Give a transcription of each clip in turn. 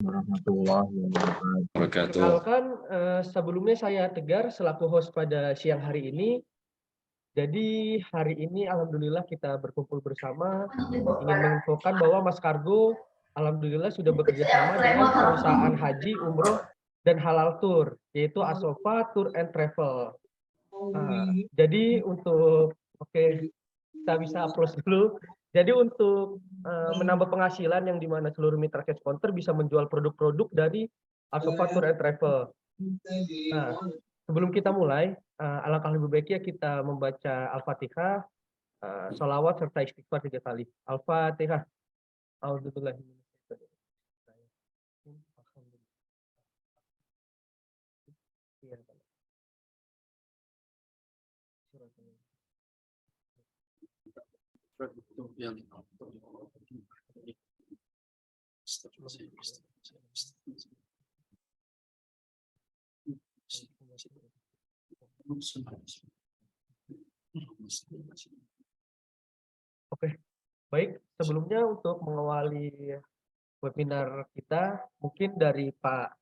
Warahmatullahi wabarakatuh. Perkenalkan, sebelumnya saya Tegar selaku host pada siang hari ini. Jadi hari ini alhamdulillah kita berkumpul bersama ingin menginfokan bahwa Mas Kargo alhamdulillah sudah bekerja sama dengan perusahaan haji, umroh, dan halal tour, yaitu Asofa Tour and Travel. Jadi untuk kita bisa applause dulu. Jadi untuk menambah penghasilan yang dimana seluruh mitra cash counter bisa menjual produk-produk dari Asofa Tour and Travel. Nah, sebelum kita mulai, alangkah lebih baiknya kita membaca Al-Fatihah, sholawat serta istighfar 3 kali. Al-Fatihah. A'udzubillahi minasyaitonir rajim. Oke, baik. Sebelumnya untuk mengawali webinar kita, mungkin dari Pak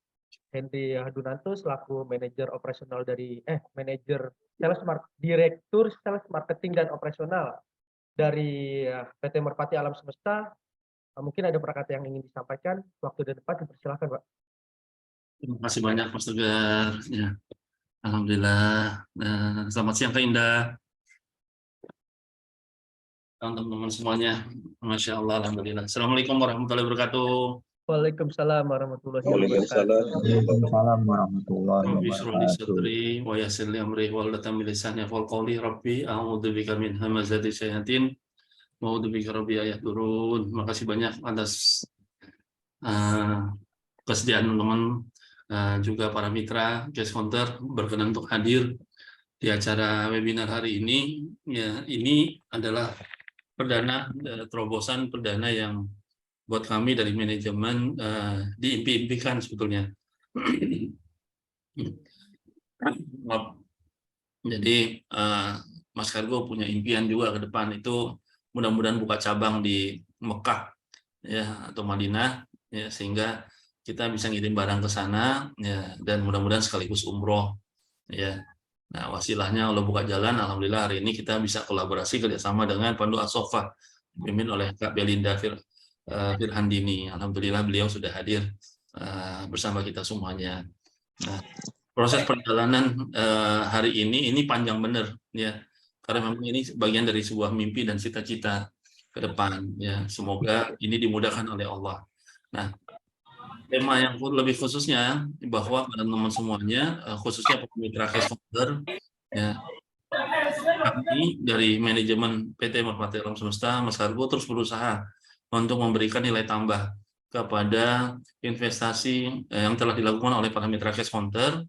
Hendy Hadunanto selaku manajer operasional dari direktur sales marketing dan operasional dari PT Merpati Alam Semesta, mungkin ada perkata yang ingin disampaikan. Waktu dan tempat dipersilakan, Pak. Terima kasih banyak, Mas Tegar. Ya, alhamdulillah. Selamat siang, Kak Indah. Teman-teman semuanya, Masya Allah, alhamdulillah. Assalamualaikum warahmatullahi wabarakatuh. Waalaikumsalam warahmatullahi Waalaikumsalam warahmatullahi Rabbi shrah li wabarakatuh. sadri wa yassir li amri wahlul min lisani yafqahu qawli. Rabbi a'udzubika min hamazati syayatin wa a'udzubika rabbi ayahdurun. Terima kasih banyak atas kesediaan teman-teman, juga para mitra cash counter berkenan untuk hadir di acara webinar hari ini. Ya, ini adalah terobosan perdana yang buat kami dari manajemen diimpi-impikan sebetulnya. Jadi Mas Kargo punya impian juga ke depan, itu mudah-mudahan buka cabang di Mekah ya atau Madinah ya, sehingga kita bisa ngirim barang ke sana ya, dan mudah-mudahan sekaligus umroh ya. Nah, wasilahnya Allah buka jalan, alhamdulillah hari ini kita bisa kolaborasi kerjasama dengan Pandu Asofa dipimpin oleh Kak Belinda Firhandini. Alhamdulillah beliau sudah hadir bersama kita semuanya. Nah, proses perjalanan hari ini panjang bener ya, karena memang ini bagian dari sebuah mimpi dan cita-cita ke depan ya. Semoga ini dimudahkan oleh Allah. Nah, tema yang lebih khususnya bahwa teman-teman semuanya, khususnya mitra cash counter ya, kami dari manajemen PT Merpati Alam Semesta, Mas Kargo terus berusaha untuk memberikan nilai tambah kepada investasi yang telah dilakukan oleh para mitra cash counter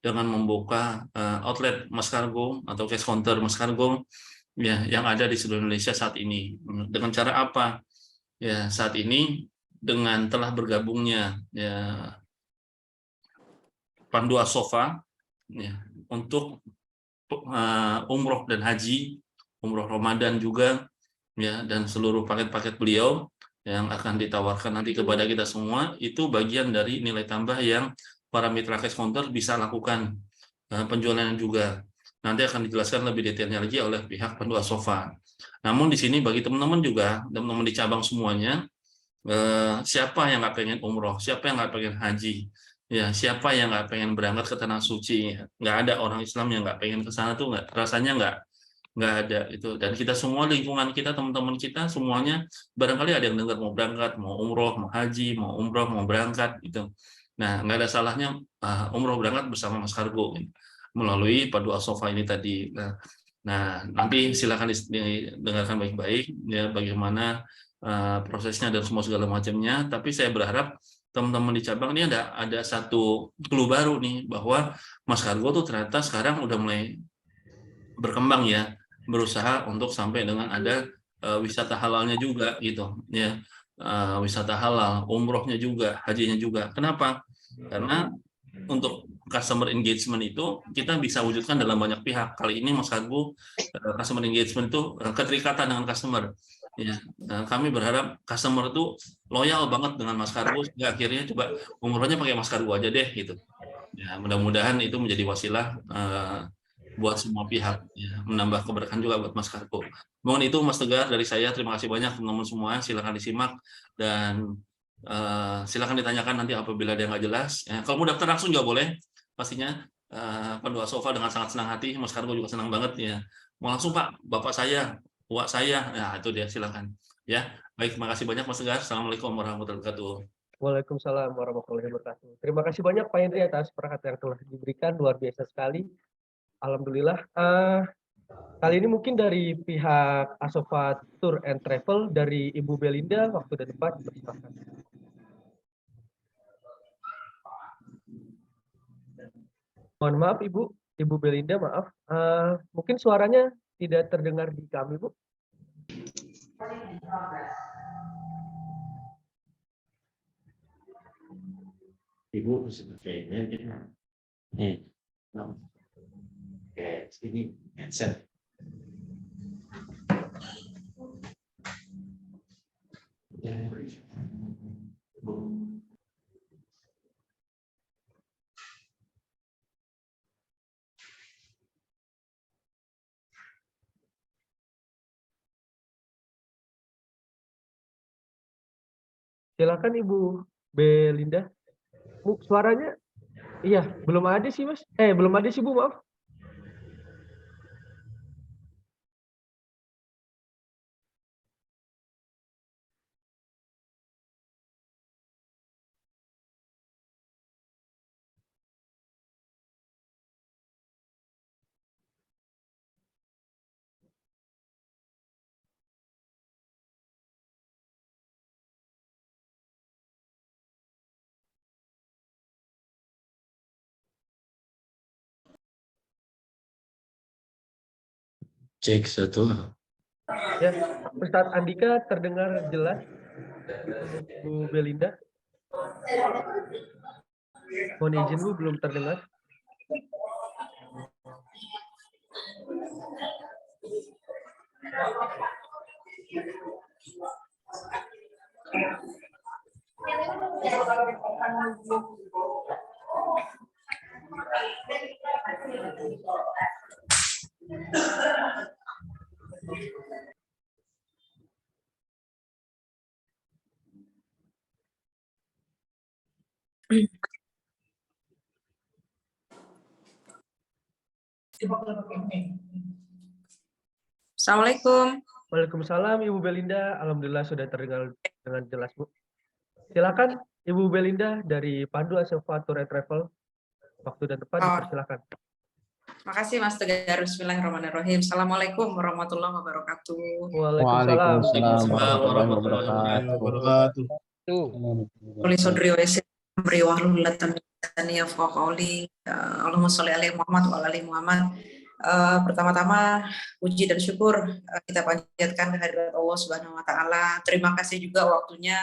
dengan membuka outlet Mas Kargo atau cash counter Mas Kargo ya, yang ada di seluruh Indonesia saat ini. Dengan cara apa? Ya, saat ini dengan telah bergabungnya ya Pandu Asofa ya, untuk umroh dan haji, umroh Ramadan juga ya, dan seluruh paket-paket beliau yang akan ditawarkan nanti kepada kita semua, itu bagian dari nilai tambah yang para mitra cash counter bisa lakukan penjualan juga. Nanti akan dijelaskan lebih detailnya lagi oleh pihak Pandu Asofa. Namun di sini bagi teman-teman juga, teman-teman di cabang semuanya, siapa yang nggak pengen umroh, siapa yang nggak pengen haji, ya siapa yang nggak pengen berangkat ke tanah suci. Nggak ada orang Islam yang nggak pengen ke sana tuh, nggak, rasanya nggak ada itu. Dan kita semua, lingkungan kita, teman-teman kita semuanya barangkali ada yang dengar mau berangkat, mau umroh, mau haji, mau umroh, mau berangkat gitu. Nah, nggak ada salahnya umroh berangkat bersama Mas Kargo melalui Pandu Asofa ini tadi. Nah, nanti silakan didengarkan baik-baik ya bagaimana prosesnya dan semua segala macamnya. Tapi saya berharap teman-teman di cabang ini ada satu clue baru nih, bahwa Mas Kargo tuh ternyata sekarang udah mulai berkembang ya, berusaha untuk sampai dengan ada wisata halalnya juga gitu ya, wisata halal, umrohnya juga, hajinya juga. Kenapa? Karena untuk customer engagement itu kita bisa wujudkan dalam banyak pihak. Kali ini Mas Kargo, customer engagement itu keterikatan dengan customer. Ya, kami berharap customer itu loyal banget dengan Mas Kargo, sehingga akhirnya coba umrohnya pakai Mas Kargo aja deh gitu. Ya, mudah-mudahan itu menjadi wasilah buat semua pihak, ya, menambah keberkahan juga buat Mas Kargo. Mohon itu Mas Tegar dari saya, terima kasih banyak teman-teman semua, silakan disimak dan silakan ditanyakan nanti apabila ada yang nggak jelas. Ya, kalau mau daftar langsung juga boleh, pastinya Pandu Asofa dengan sangat senang hati, Mas Kargo juga senang banget ya. Mau langsung Pak, Bapak saya, Wak saya, nah itu dia, silakan. Ya, baik, terima kasih banyak Mas Tegar. Assalamualaikum warahmatullahi wabarakatuh. Waalaikumsalam warahmatullahi wabarakatuh. Terima kasih banyak Pak Hendri atas perhatian yang telah diberikan, luar biasa sekali. Alhamdulillah. Kali ini mungkin dari pihak Asofa Tour and Travel dari Ibu Belinda, waktu dan tempat dipersilakan. Mohon maaf Ibu Belinda, maaf. Mungkin suaranya tidak terdengar di kami, Bu. Ibu kayaknya nih, kayak ini headset. Silakan Ibu Belinda. Bu, suaranya, iya, belum ada sih Mas. Belum ada sih Bu, maaf. Cek satu. Ya, Ustadz Andika terdengar jelas untuk Bu Belinda. Mohon izin Bu, belum terdengar. Assalamualaikum. Waalaikumsalam Ibu Belinda. Alhamdulillah sudah terdengar dengan jelas Bu. Silakan Ibu Belinda dari Pandu Asofa Tour and Travel. Waktu dan tempat dipersilakan. Makasih Mas Tegar. Bismillahirrahmanirrahim. Assalamualaikum warahmatullahi wabarakatuh. Waalaikumsalam warahmatullahi wabarakatuh. Quli sodri wa yassir amri wahlul 'uqdatam min lisani yafqahu qawli. Allahumma sholli alaihi Muhammad wa ala ali Muhammad. Pertama-tama puji dan syukur kita panjatkan kehadirat Allah Subhanahu wa taala. Terima kasih juga waktunya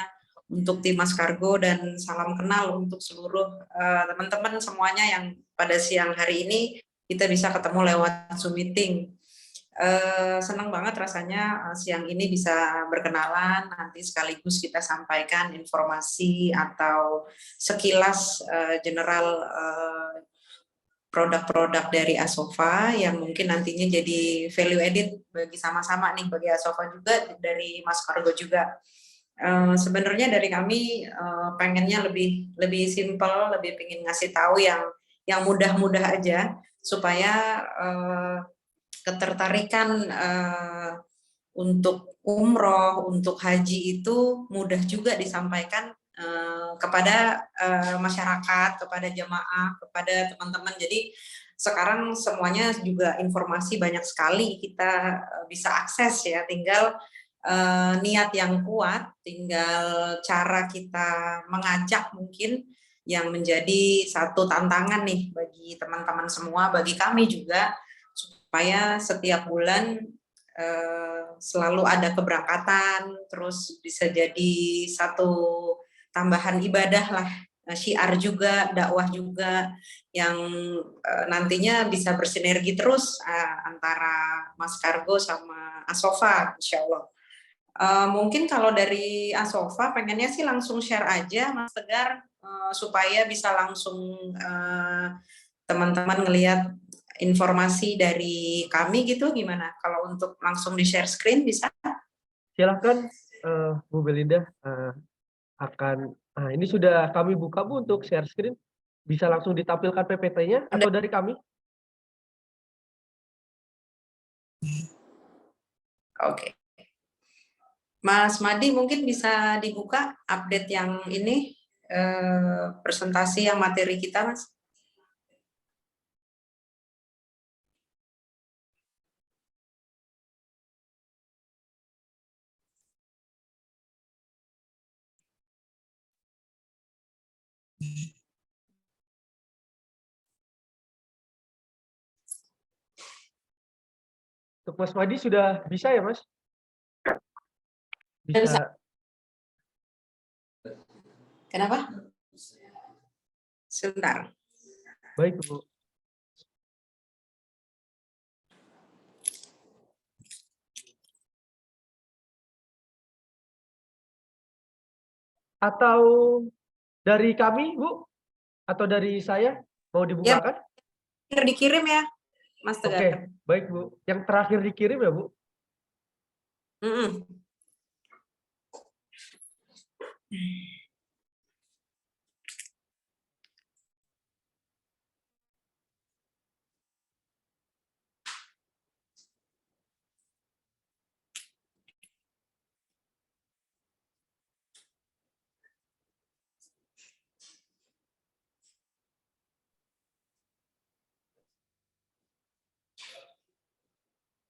untuk tim Mas Kargo dan salam kenal untuk seluruh teman-teman semuanya yang pada siang hari ini kita bisa ketemu lewat Zoom meeting. Senang banget rasanya siang ini bisa berkenalan, nanti sekaligus kita sampaikan informasi atau sekilas general produk-produk dari Asofa yang mungkin nantinya jadi value added bagi sama-sama nih, bagi Asofa juga, dari Mas Kargo juga. Sebenarnya dari kami pengennya lebih simple, lebih pengen ngasih tahu yang mudah-mudah aja supaya ketertarikan untuk umroh, untuk haji itu mudah juga disampaikan kepada masyarakat, kepada jamaah, kepada teman-teman. Jadi sekarang semuanya juga informasi banyak sekali kita bisa akses ya, tinggal niat yang kuat, tinggal cara kita mengajak mungkin yang menjadi satu tantangan nih bagi teman-teman semua, bagi kami juga, supaya setiap bulan selalu ada keberangkatan, terus bisa jadi satu tambahan ibadah lah, syiar juga, dakwah juga, yang nantinya bisa bersinergi terus antara Mas Kargo sama Asofa, insya Allah. Mungkin kalau dari Asofa pengennya sih langsung share aja Mas Tegar, supaya bisa langsung teman-teman ngelihat informasi dari kami gitu, gimana? Kalau untuk langsung di share screen bisa? Silahkan Bu Belinda, ini sudah kami buka Bu untuk share screen. Bisa langsung ditampilkan PPT-nya atau dari kami? Oke. Mas Madi mungkin bisa dibuka update yang ini, presentasi yang materi kita, Mas. Untuk Mas Madi sudah bisa ya, Mas? Bisa. Kenapa? Sebentar. Baik, Bu. Atau dari kami, Bu? Atau dari saya? Mau dibukakan? Ya, dikirim ya, Mas Tegar. Oke, baik, Bu. Yang terakhir dikirim ya, Bu?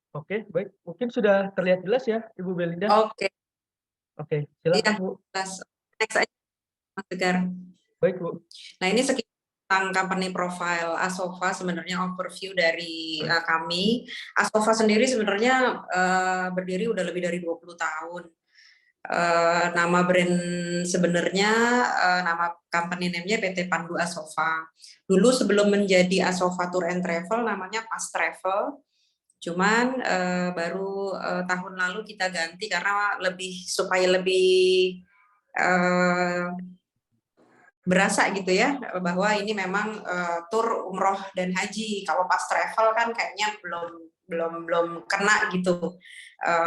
Oke, baik. Mungkin sudah terlihat jelas ya, Ibu Belinda? Oke. Oke, silakan, Ya, Bu. next aja, Mas Tegar. Baik, Bu. Nah, ini sekitar tentang company profile Asofa, sebenarnya overview dari kami. Asofa sendiri sebenarnya berdiri udah lebih dari 20 tahun. Nama brand sebenarnya, nama company name-nya PT Pandu Asofa. Dulu sebelum menjadi Asofa Tour and Travel, namanya Pas Travel. Cuman baru tahun lalu kita ganti karena supaya lebih berasa gitu ya, bahwa ini memang tur umroh dan haji. Kalau Pas Travel kan kayaknya belum kena gitu.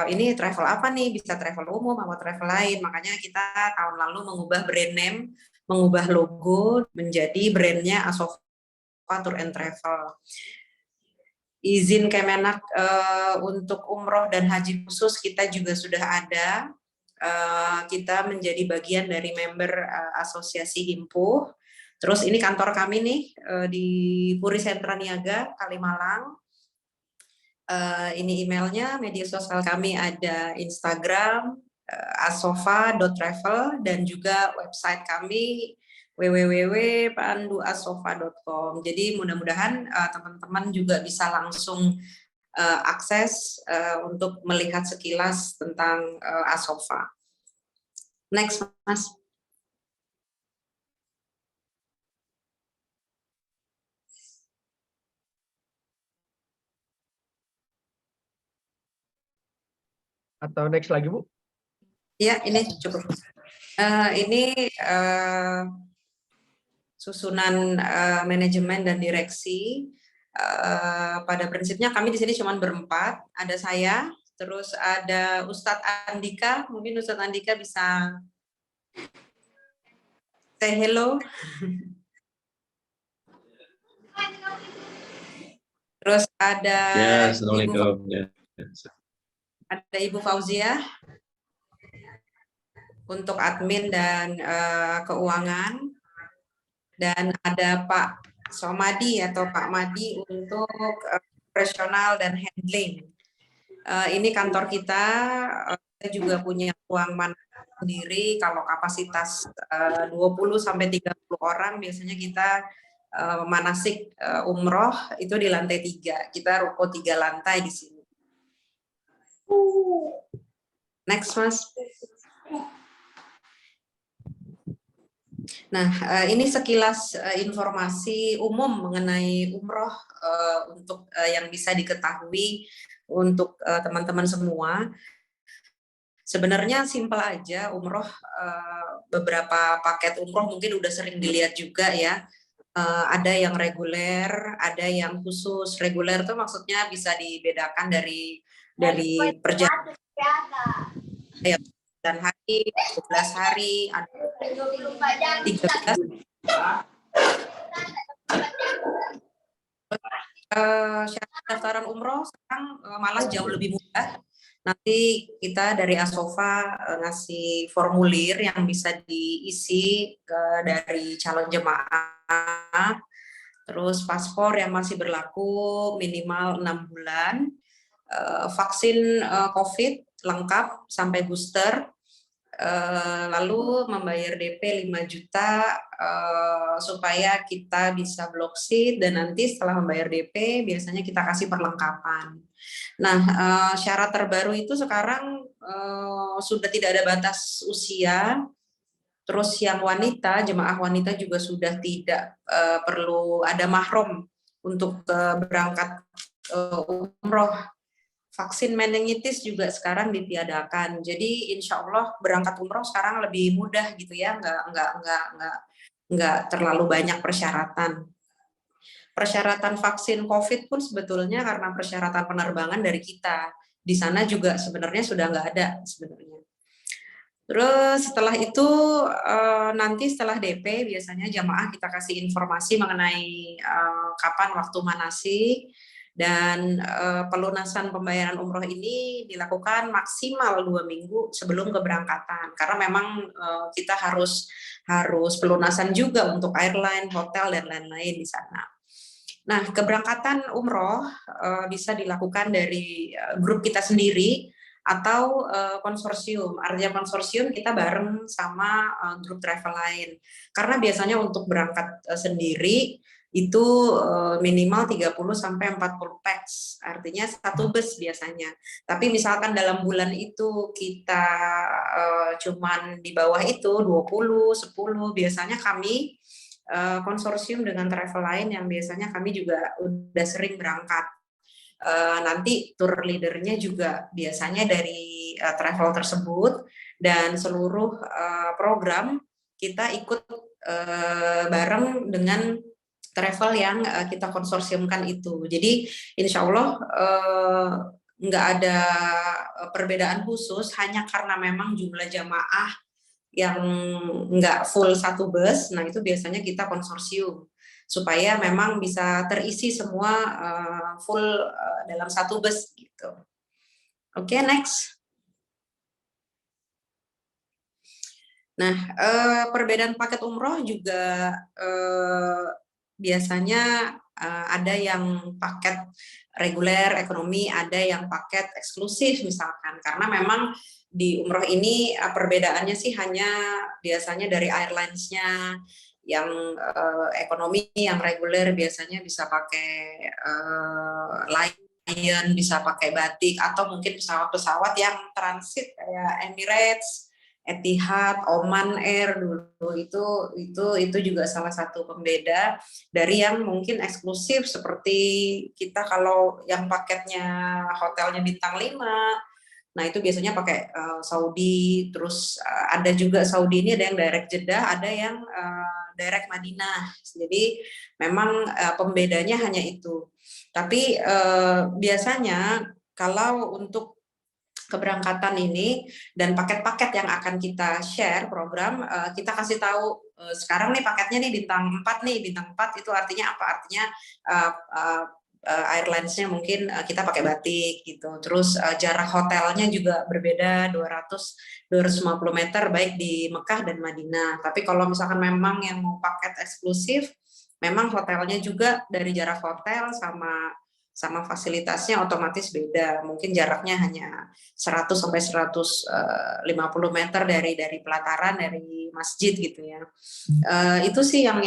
Ini travel apa nih? Bisa travel umum atau travel lain. Makanya kita tahun lalu mengubah brand name, mengubah logo menjadi brandnya Asofa Tour and Travel. Izin Kemenak untuk umroh dan haji khusus kita juga sudah ada. Kita menjadi bagian dari member asosiasi Himpuh. Terus ini kantor kami nih di Puri Sentra Niaga, Kalimalang. Ini emailnya, media sosial kami ada Instagram, asofa.travel, dan juga website kami www.panduasofa.com. Jadi mudah-mudahan teman-teman juga bisa langsung akses untuk melihat sekilas tentang Asofa. Next, Mas. Atau next lagi, Bu? Ya, ini cukup. Ini susunan manajemen dan direksi. Pada prinsipnya kami di sini cuma berempat. Ada saya, terus ada Ustadz Andika. Mungkin Ustadz Andika bisa say hello. Terus ada Assalamualaikum. Ada Ibu Fauzia untuk admin dan keuangan, dan ada Pak Somadi atau Pak Madi untuk operasional dan handling. Ini kantor kita juga punya ruang manasik sendiri. Kalau kapasitas 20-30 orang biasanya kita manasik umroh itu di lantai 3. Kita ruko 3 lantai di sini. Next, Mas. Nah, ini sekilas informasi umum mengenai umroh untuk yang bisa diketahui untuk teman-teman semua. Sebenarnya simpel aja umroh, beberapa paket umroh mungkin udah sering dilihat juga ya. Ada yang reguler, ada yang khusus. Reguler tuh maksudnya bisa dibedakan dari perjalanan ya, 9 hari, 12 hari, ada 13. Syarat pendaftaran umroh sekarang malah jauh lebih mudah. Nanti kita dari Asofa ngasih formulir yang bisa diisi dari calon jemaah, terus paspor yang masih berlaku minimal 6 bulan, vaksin COVID lengkap sampai booster, lalu membayar DP 5 juta supaya kita bisa block seat, dan nanti setelah membayar DP biasanya kita kasih perlengkapan. Nah, syarat terbaru itu sekarang sudah tidak ada batas usia. Terus yang wanita, jemaah wanita juga sudah tidak perlu ada mahram untuk berangkat umroh. Vaksin meningitis juga sekarang ditiadakan. Jadi insya Allah berangkat umroh sekarang lebih mudah gitu ya, nggak terlalu banyak persyaratan. Persyaratan vaksin COVID pun sebetulnya karena persyaratan penerbangan dari kita. Di sana juga sebenarnya sudah nggak ada sebenarnya. Terus setelah itu nanti setelah DP biasanya jamaah kita kasih informasi mengenai kapan waktu manasik, dan pelunasan pembayaran umroh ini dilakukan maksimal 2 minggu sebelum keberangkatan, karena memang kita harus pelunasan juga untuk airline, hotel, dan lain-lain di sana. Nah, keberangkatan umroh bisa dilakukan dari grup kita sendiri atau konsorsium. Artinya konsorsium kita bareng sama grup travel lain. Karena biasanya untuk berangkat sendiri itu minimal 30 sampai 40 pax. Artinya satu bus biasanya. Tapi misalkan dalam bulan itu kita cuman di bawah itu 20, 10, biasanya kami konsorsium dengan travel lain yang biasanya kami juga udah sering berangkat. Nanti tour leadernya juga biasanya dari travel tersebut, dan seluruh program kita ikut bareng dengan travel yang kita konsorsiumkan itu. Jadi insya Allah nggak ada perbedaan khusus, hanya karena memang jumlah jamaah yang nggak full satu bus, nah itu biasanya kita konsorsium supaya memang bisa terisi semua full dalam satu bus gitu. Oke, next. Nah, perbedaan paket umroh juga biasanya ada yang paket reguler, ekonomi, ada yang paket eksklusif misalkan, karena memang di umroh ini perbedaannya sih hanya biasanya dari airlines-nya. Yang ekonomi, yang reguler biasanya bisa pakai Lion, bisa pakai Batik, atau mungkin pesawat-pesawat yang transit kayak Emirates, Etihad, Oman Air dulu, itu juga salah satu pembeda dari yang mungkin eksklusif seperti kita. Kalau yang paketnya hotelnya bintang 5, nah itu biasanya pakai Saudi, terus ada juga Saudi ini ada yang direct Jeddah, ada yang direct Madinah. Jadi memang pembedanya hanya itu. Tapi biasanya kalau untuk keberangkatan ini dan paket-paket yang akan kita share program, kita kasih tahu sekarang nih paketnya nih bintang 4 nih, bintang 4 itu artinya apa? Artinya airlines-nya mungkin kita pakai Batik gitu. Terus jarak hotelnya juga berbeda, 250 meter baik di Mekah dan Madinah. Tapi kalau misalkan memang yang mau paket eksklusif, memang hotelnya juga dari jarak hotel sama fasilitasnya otomatis beda. Mungkin jaraknya hanya 100 sampai 150 meter dari pelataran, dari masjid gitu ya. Itu sih yang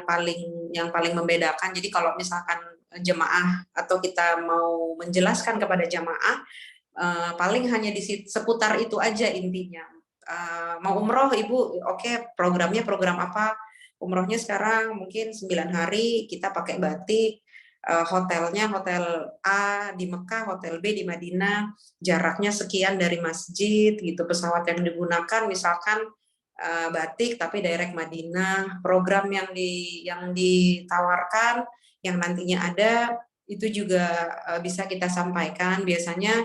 paling membedakan. Jadi kalau misalkan jemaah atau kita mau menjelaskan kepada jemaah, paling hanya di seputar itu aja intinya. Mau umroh Ibu, oke, programnya program apa? Umrohnya sekarang mungkin 9 hari kita pakai Batik. hotelnya hotel A di Mekah, hotel B di Madinah, jaraknya sekian dari masjid gitu, pesawat yang digunakan misalkan batik tapi direct Madinah, program yang ditawarkan yang nantinya ada itu juga bisa kita sampaikan. Biasanya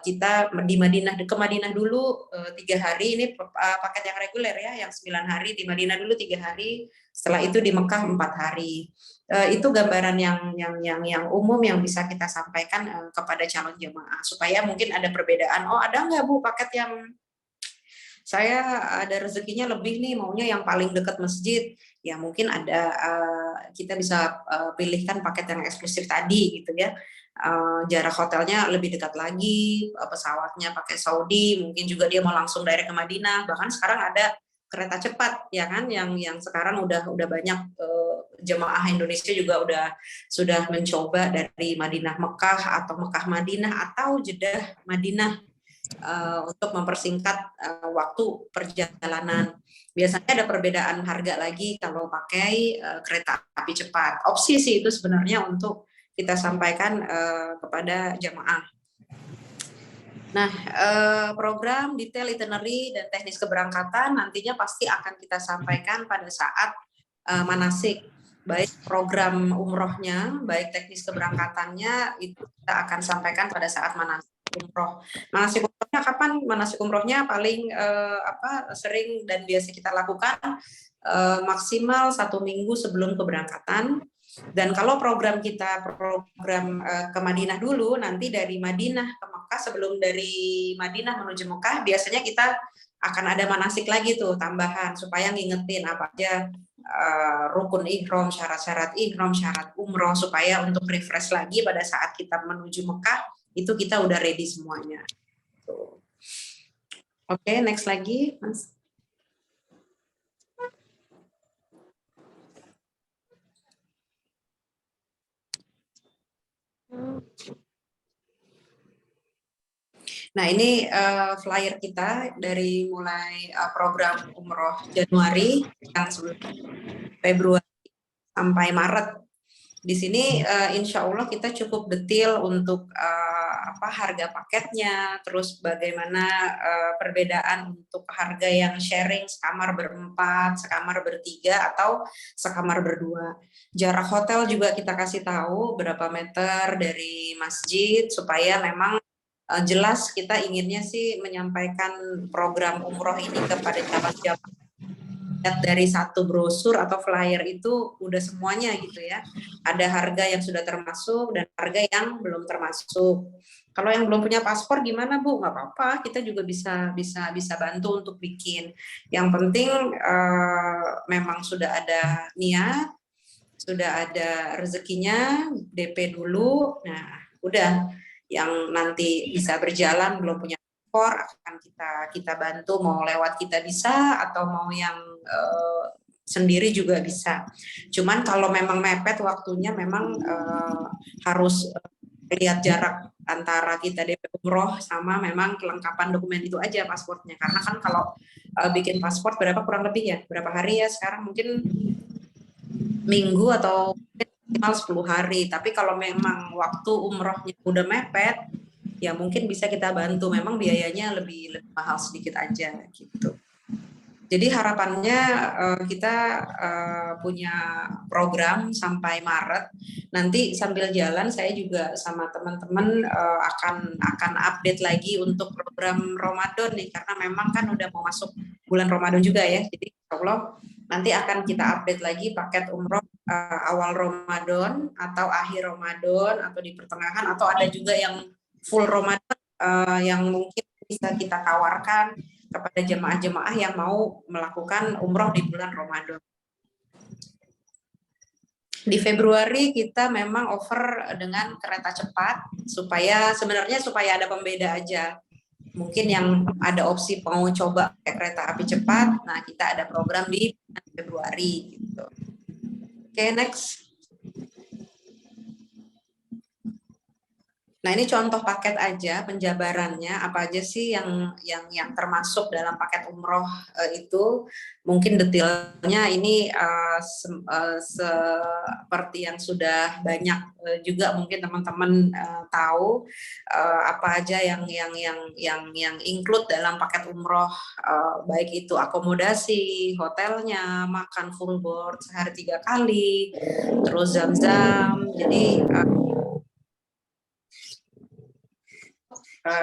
kita di Madinah ke Madinah dulu 3 hari, ini paket yang reguler ya, yang 9 hari di Madinah dulu 3 hari, setelah itu di Mekah 4 hari. Itu gambaran yang umum yang bisa kita sampaikan kepada calon jemaah supaya mungkin ada perbedaan. Oh, ada nggak Bu paket yang saya ada rezekinya lebih nih, maunya yang paling dekat masjid? Ya mungkin ada, kita bisa pilihkan paket yang eksklusif tadi gitu ya. Jarak hotelnya lebih dekat lagi, pesawatnya pakai Saudi, mungkin juga dia mau langsung direct ke Madinah. Bahkan sekarang ada kereta cepat ya kan, yang sekarang udah banyak jemaah Indonesia juga sudah mencoba dari Madinah Mekah atau Mekah Madinah atau Jeddah Madinah untuk mempersingkat waktu perjalanan. Biasanya ada perbedaan harga lagi kalau pakai kereta api cepat. Opsi sih itu sebenarnya untuk kita sampaikan kepada jamaah. Nah, program detail itinerary dan teknis keberangkatan nantinya pasti akan kita sampaikan pada saat manasik. Baik program umrohnya, baik teknis keberangkatannya itu kita akan sampaikan pada saat manasik umroh. Manasik umrohnya kapan? Manasik umrohnya paling sering dan biasa kita lakukan maksimal 1 minggu sebelum keberangkatan. Dan kalau program kita ke Madinah dulu, nanti dari Madinah ke Mekah, sebelum dari Madinah menuju Mekah, biasanya kita akan ada manasik lagi tuh tambahan supaya ngingetin apa aja rukun ihram, syarat-syarat ihram, syarat umroh, supaya untuk refresh lagi pada saat kita menuju Mekah itu kita udah ready semuanya. Oke, next lagi, Mas. Nah, ini flyer kita dari mulai program umroh Januari yang Februari sampai Maret. Di sini insya Allah kita cukup detail untuk harga paketnya, terus bagaimana perbedaan untuk harga yang sharing sekamar berempat, sekamar bertiga, atau sekamar berdua. Jarak hotel juga kita kasih tahu berapa meter dari masjid supaya memang jelas kita inginnya sih menyampaikan program umroh ini kepada calon jamaah. Dari satu brosur atau flyer itu udah semuanya gitu ya. Ada harga yang sudah termasuk dan harga yang belum termasuk. Kalau yang belum punya paspor gimana Bu? Nggak apa-apa, kita juga bisa bantu untuk bikin. Yang penting memang sudah ada niat, sudah ada rezekinya, DP dulu. Nah, udah yang nanti bisa berjalan belum punya paspor akan kita bantu, mau lewat kita bisa atau mau yang sendiri juga bisa. Cuman kalau memang mepet waktunya memang harus lihat jarak antara kita DP umroh sama memang kelengkapan dokumen itu aja paspornya. Karena kan kalau bikin paspor kurang lebih ya, berapa hari ya sekarang, mungkin minggu atau minimal 10 hari. Tapi kalau memang waktu umrohnya udah mepet, ya mungkin bisa kita bantu. Memang biayanya lebih mahal sedikit aja gitu. Jadi harapannya kita punya program sampai Maret. Nanti sambil jalan saya juga sama teman-teman akan update lagi untuk program Ramadan nih, karena memang kan udah mau masuk bulan Ramadan juga ya. Jadi insyaallah nanti akan kita update lagi paket umroh awal Ramadan atau akhir Ramadan atau di pertengahan, atau ada juga yang full Ramadan yang mungkin bisa kita tawarkan kepada jemaah-jemaah yang mau melakukan umroh di bulan Ramadan. Di Februari kita memang offer dengan kereta cepat supaya ada pembeda aja. Mungkin yang ada opsi mau coba kereta api cepat, nah kita ada program di Februari gitu. Oke, next. Nah, ini contoh paket aja penjabarannya apa aja sih yang termasuk dalam paket umroh itu. Mungkin detailnya ini seperti yang sudah banyak juga mungkin teman-teman tahu apa aja yang include dalam paket umroh, baik itu akomodasi, hotelnya, makan full board sehari 3 kali, terus zam-zam. Jadi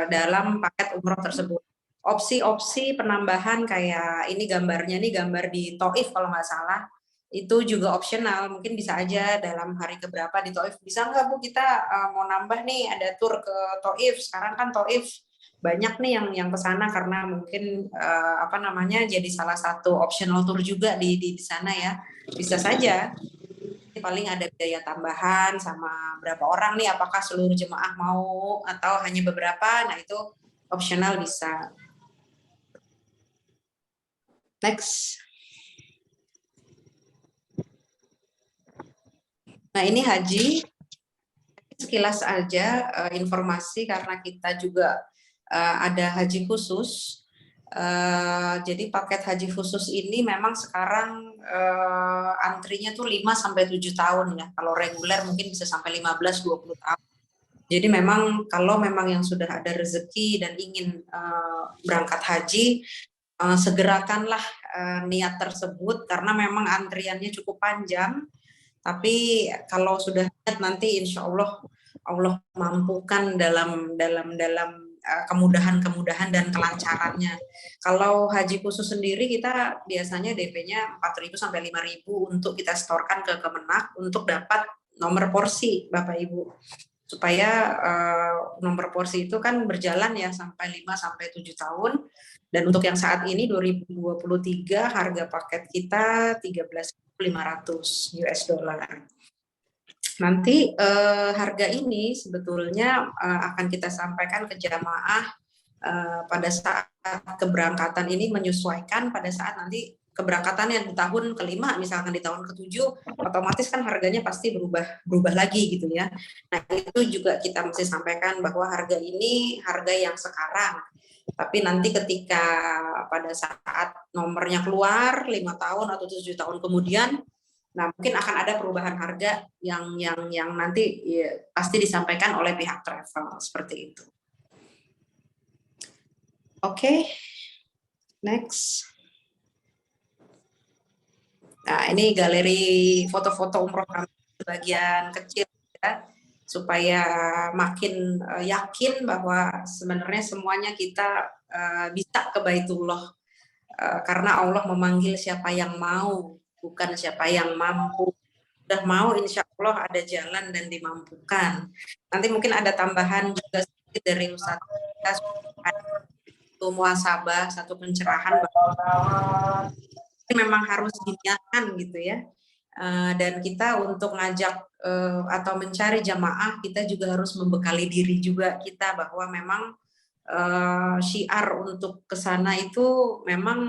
dalam paket umroh tersebut. Opsi-opsi penambahan kayak ini gambarnya, nih gambar di Taif kalau nggak salah, itu juga opsional, mungkin bisa aja dalam hari keberapa di Taif, bisa nggak Bu kita mau nambah nih ada tur ke Taif, sekarang kan Taif banyak nih yang ke sana karena mungkin jadi salah satu optional tour juga di sana ya, bisa saja. Paling ada biaya tambahan sama berapa orang nih, apakah seluruh jemaah mau atau hanya beberapa, nah itu opsional bisa. Next. Nah ini haji, sekilas aja informasi karena kita juga ada haji khusus. Jadi paket haji khusus ini memang sekarang antrinya tuh 5-7 tahun ya. Kalau reguler mungkin bisa sampai 15-20 tahun. Jadi memang kalau memang yang sudah ada rezeki dan ingin berangkat haji, segerakanlah niat tersebut karena memang antriannya cukup panjang. Tapi kalau sudah niat nanti insya Allah mampukan dalam kemudahan dan kelancarannya. Kalau haji khusus sendiri kita biasanya DP-nya 4.000 sampai 5.000 untuk kita setorkan ke Kemenak untuk dapat nomor porsi Bapak Ibu. Supaya nomor porsi itu kan berjalan ya sampai 5 sampai 7 tahun. Dan untuk yang saat ini 2023 harga paket kita 13.500 US dollar. Nanti harga ini sebetulnya akan kita sampaikan ke jamaah pada saat keberangkatan ini, menyesuaikan pada saat nanti keberangkatannya di tahun kelima, misalkan di tahun ke-7, otomatis kan harganya pasti berubah lagi gitu ya. Nah itu juga kita mesti sampaikan bahwa harga ini harga yang sekarang. Tapi nanti ketika pada saat nomornya keluar 5 tahun atau 7 tahun kemudian, nah mungkin akan ada perubahan harga yang nanti ya, pasti disampaikan oleh pihak travel seperti itu. Oke, next. Nah ini galeri foto-foto umroh kami sebagian kecil ya, supaya makin yakin bahwa sebenarnya semuanya kita bisa ke Baitullah, karena Allah memanggil siapa yang mau, bukan siapa yang mampu. Udah mau insya Allah ada jalan dan dimampukan. Nanti mungkin ada tambahan juga sedikit dari Ustaz kita, satu muhasabah, satu pencerahan bahwa ini memang harus diniatkan gitu ya. Dan kita untuk ngajak atau mencari jamaah, kita juga harus membekali diri juga kita bahwa memang syiar untuk ke sana itu memang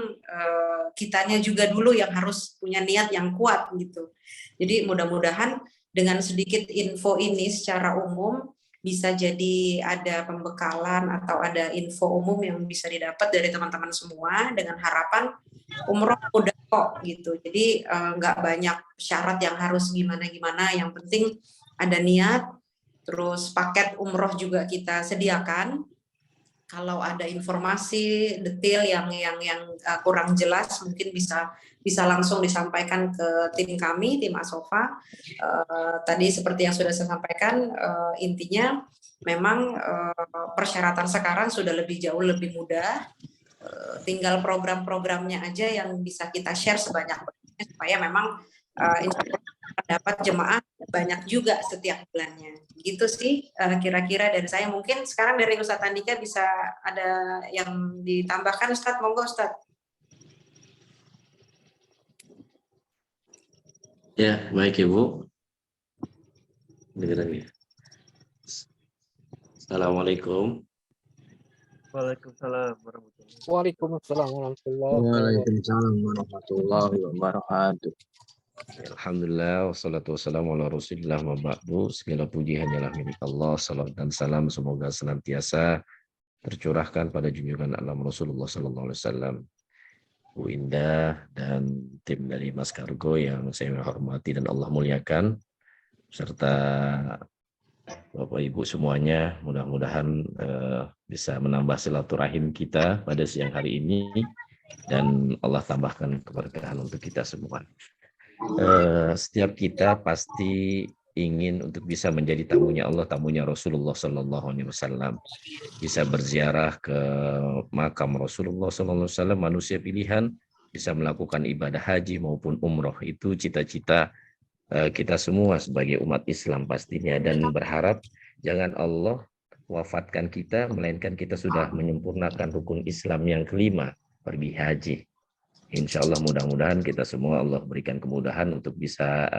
kitanya juga dulu yang harus punya niat yang kuat gitu. Jadi mudah-mudahan dengan sedikit info ini secara umum bisa jadi ada pembekalan atau ada info umum yang bisa didapat dari teman-teman semua, dengan harapan umroh mudah kok gitu. Jadi nggak banyak syarat yang harus gimana-gimana, yang penting ada niat. Terus paket umroh juga kita sediakan. Kalau ada informasi detail yang kurang jelas mungkin bisa langsung disampaikan ke tim kami, tim Asofa. Tadi seperti yang sudah saya sampaikan, intinya memang persyaratan sekarang sudah jauh lebih mudah. Tinggal program-programnya aja yang bisa kita share sebanyak-banyaknya supaya memang dapat jemaah banyak juga setiap bulannya. Gitu sih kira-kira dari saya. Mungkin sekarang dari Ustadz Andika bisa ada yang ditambahkan, Ustadz, monggo Ustadz. Ya, baik Ibu. Dengerin ya. Assalamualaikum. Waalaikumsalam warahmatullahi wabarakatuh. Waalaikumsalam warahmatullahi wabarakatuh. Alhamdulillah, wassalatu wassalamu ala rasulillah wa ba'du. Segala puji hanyalah milik Allah. Salam dan salam semoga senantiasa tercurahkan pada junjungan alam Rasulullah Sallallahu Alaihi Wasallam. Bu Indah dan tim dari Mas Kargo yang saya hormati dan Allah muliakan, serta Bapak Ibu semuanya, mudah-mudahan bisa menambah silaturahim kita pada siang hari ini dan Allah tambahkan keberkahan untuk kita semua. Setiap kita pasti ingin untuk bisa menjadi tamunya Allah, tamunya Rasulullah Sallallahu Alaihi Wasallam, bisa berziarah ke makam Rasulullah Sallallahu Alaihi Wasallam, manusia pilihan, bisa melakukan ibadah haji maupun umroh. Itu cita-cita kita semua sebagai umat Islam pastinya, dan berharap jangan Allah wafatkan kita melainkan kita sudah menyempurnakan rukun Islam yang kelima, pergi haji. Insya Allah mudah-mudahan kita semua Allah berikan kemudahan untuk bisa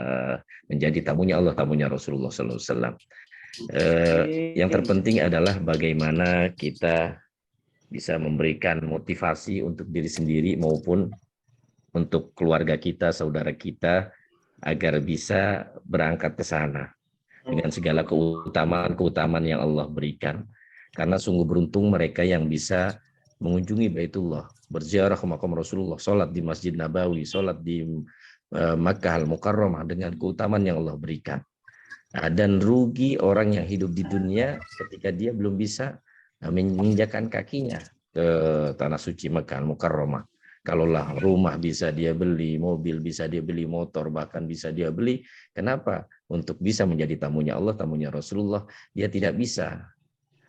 menjadi tamunya Allah, tamunya Rasulullah SAW. Yang terpenting adalah bagaimana kita bisa memberikan motivasi untuk diri sendiri maupun untuk keluarga kita, saudara kita, agar bisa berangkat ke sana dengan segala keutamaan-keutamaan yang Allah berikan. Karena sungguh beruntung mereka yang bisa mengunjungi Baitullah, berziarah ke makam Rasulullah, sholat di Masjid Nabawi, sholat di Makkah Al-Mukarramah dengan keutamaan yang Allah berikan. Dan rugi orang yang hidup di dunia ketika dia belum bisa menginjakan kakinya ke tanah suci Makkah Al-Mukarramah. Kalaulah rumah bisa dia beli, mobil bisa dia beli, motor bahkan bisa dia beli, kenapa? Untuk bisa menjadi tamunya Allah, tamunya Rasulullah, dia tidak bisa.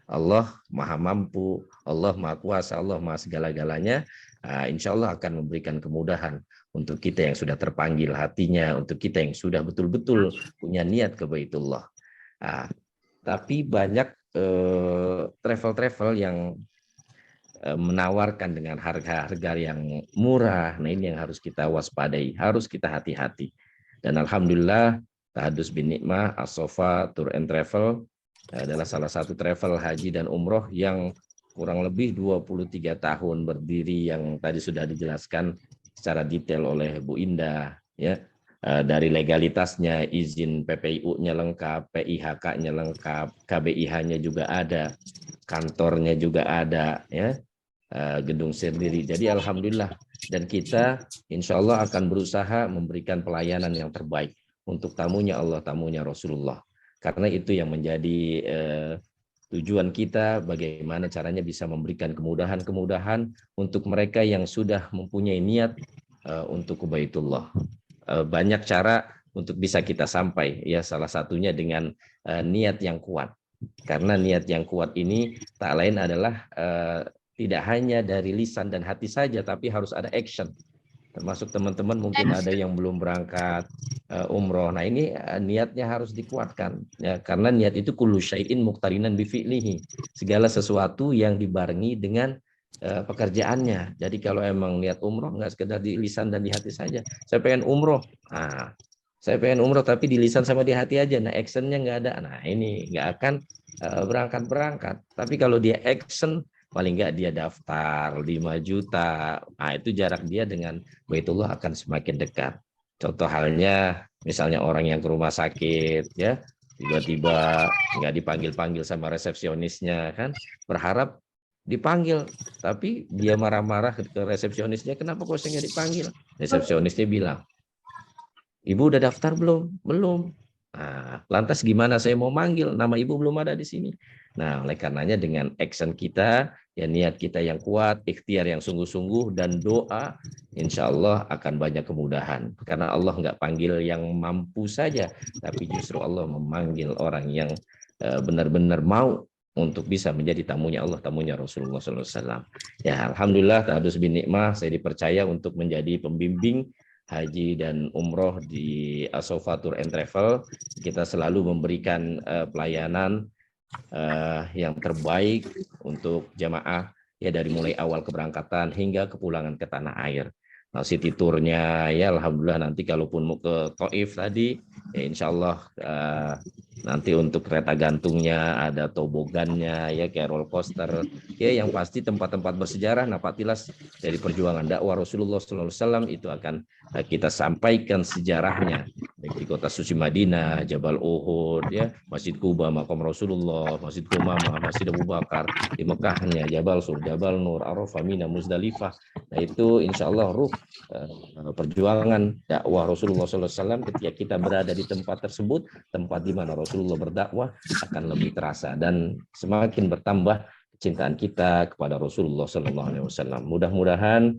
Allah maha mampu, Allah maha kuasa, Allah maha segala-galanya. Insya Allah akan memberikan kemudahan untuk kita yang sudah terpanggil hatinya, untuk kita yang sudah betul-betul punya niat ke Baitullah. Tapi banyak travel-travel yang menawarkan dengan harga-harga yang murah. Nah, ini yang harus kita waspadai, harus kita hati-hati. Dan alhamdulillah Tahadus bin Nikmah As-Sofa Tour and Travel adalah salah satu travel haji dan umroh yang kurang lebih 23 tahun berdiri, yang tadi sudah dijelaskan secara detail oleh Bu Indah, ya. Dari legalitasnya, izin PPIU-nya lengkap, PIHK-nya lengkap, KBIH-nya juga ada, kantornya juga ada, ya, gedung sendiri. Jadi alhamdulillah, dan kita insya Allah akan berusaha memberikan pelayanan yang terbaik untuk tamunya Allah, tamunya Rasulullah. Karena itu yang menjadi tujuan kita, bagaimana caranya bisa memberikan kemudahan-kemudahan untuk mereka yang sudah mempunyai niat untuk ke Baitullah. Banyak cara untuk bisa kita sampai, ya, salah satunya dengan niat yang kuat. Karena niat yang kuat ini tak lain adalah tidak hanya dari lisan dan hati saja, tapi harus ada action. Termasuk teman-teman mungkin ada yang belum berangkat umroh. Nah, ini niatnya harus dikuatkan, ya, karena niat itu kullu syai'in muqtarinan bi fi'lihi. Segala sesuatu yang dibarengi dengan pekerjaannya. Jadi kalau emang niat umroh nggak sekedar di lisan dan di hati saja. Saya pengen umroh. Saya pengen umroh tapi di lisan sama di hati aja. Nah, actionnya nggak ada. Nah, ini nggak akan berangkat-berangkat. Tapi kalau dia action, paling nggak dia daftar 5 juta, nah itu jarak dia dengan Baitullah akan semakin dekat. Contoh halnya, misalnya orang yang ke rumah sakit, ya, tiba-tiba nggak dipanggil-panggil sama resepsionisnya, kan, berharap dipanggil, tapi dia marah-marah ke resepsionisnya, kenapa kok saya nggak dipanggil? Resepsionisnya bilang, Ibu udah daftar belum? Belum. Nah, lantas gimana saya mau manggil? Nama ibu belum ada di sini. Nah, oleh karenanya dengan action kita, ya, niat kita yang kuat, ikhtiar yang sungguh-sungguh, dan doa, insya Allah akan banyak kemudahan. Karena Allah nggak panggil yang mampu saja, tapi justru Allah memanggil orang yang benar-benar mau untuk bisa menjadi tamunya Allah, tamunya Rasulullah SAW. Ya, alhamdulillah, Tahadus bin Nikmah, saya dipercaya untuk menjadi pembimbing haji dan umroh di As-Sofa Tour and Travel. Kita selalu memberikan pelayanan yang terbaik untuk jamaah, ya, dari mulai awal keberangkatan hingga kepulangan ke tanah air. Nah, city tournya, ya, alhamdulillah, nanti kalaupun mau ke Taif tadi, ya, insya Allah Nanti untuk kereta gantungnya ada tobogannya ya kayak roller coaster ya, yang pasti tempat-tempat bersejarah napatilas dari perjuangan dakwah Rasulullah SAW itu akan kita sampaikan sejarahnya, baik di kota suci Madinah, Jabal Uhud ya, Masjid Kuba, makam Rasulullah, Masjid Qumamah, Masjid Abu Bakar, di Mekahnya Jabal Sur, Jabal Nur, Arafah, Mina, Muzdalifah. Nah itu insya Allah ruh perjuangan dakwah Rasulullah SAW ketika kita berada di tempat tersebut, tempat di mana Rasulullah berdakwah, akan lebih terasa dan semakin bertambah kecintaan kita kepada Rasulullah SAW. Mudah-mudahan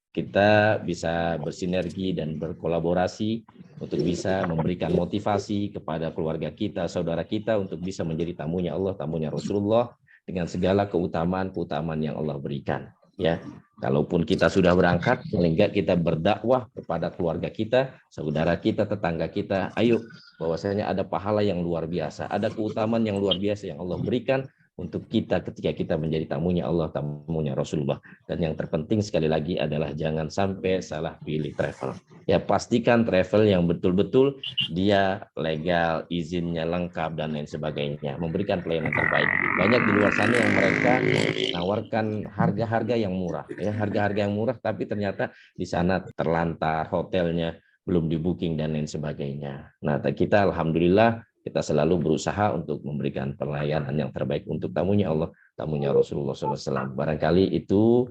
kita bisa bersinergi dan berkolaborasi untuk bisa memberikan motivasi kepada keluarga kita, saudara kita untuk bisa menjadi tamunya Allah, tamunya Rasulullah dengan segala keutamaan-keutamaan yang Allah berikan. Ya, kalaupun kita sudah berangkat, paling enggak kita berdakwah kepada keluarga kita, saudara kita, tetangga kita. Ayo, bahwasanya ada pahala yang luar biasa, ada keutamaan yang luar biasa yang Allah berikan untuk kita ketika kita menjadi tamunya Allah, tamunya Rasulullah. Dan yang terpenting sekali lagi adalah jangan sampai salah pilih travel. Ya, pastikan travel yang betul-betul dia legal, izinnya lengkap dan lain sebagainya, memberikan pelayanan terbaik. Banyak di luar sana yang mereka menawarkan harga-harga yang murah, ya harga-harga yang murah, tapi ternyata di sana terlantar, hotelnya belum di booking dan lain sebagainya. Nah, kita alhamdulillah kita selalu berusaha untuk memberikan pelayanan yang terbaik untuk tamunya Allah, tamunya Rasulullah SAW. Barangkali itu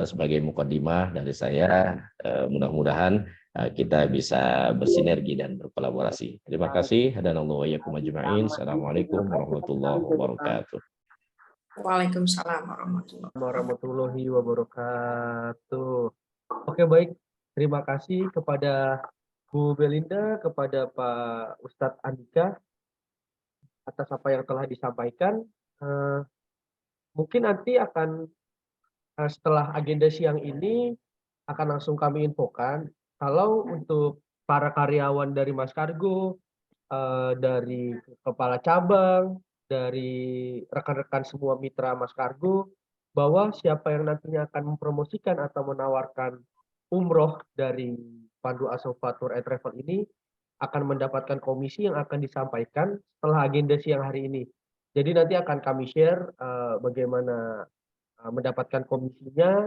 sebagai mukadimah dari saya, mudah-mudahan kita bisa bersinergi dan berkolaborasi. Terima kasih. Hadanallahu wa iyyakum ajma'in. Assalamualaikum warahmatullahi wabarakatuh. Waalaikumsalam warahmatullahi wabarakatuh. Oke, baik. Terima kasih kepada Bu Belinda, kepada Pak Ustadz Andika atas apa yang telah disampaikan. Mungkin nanti akan setelah agenda siang ini akan langsung kami infokan kalau untuk para karyawan dari Mas Kargo, dari kepala cabang, dari rekan-rekan semua mitra Mas Kargo, bahwa siapa yang nantinya akan mempromosikan atau menawarkan umroh dari Pandu Asofa Tour and Travel ini akan mendapatkan komisi yang akan disampaikan setelah agenda siang hari ini. Jadi nanti akan kami share bagaimana mendapatkan komisinya,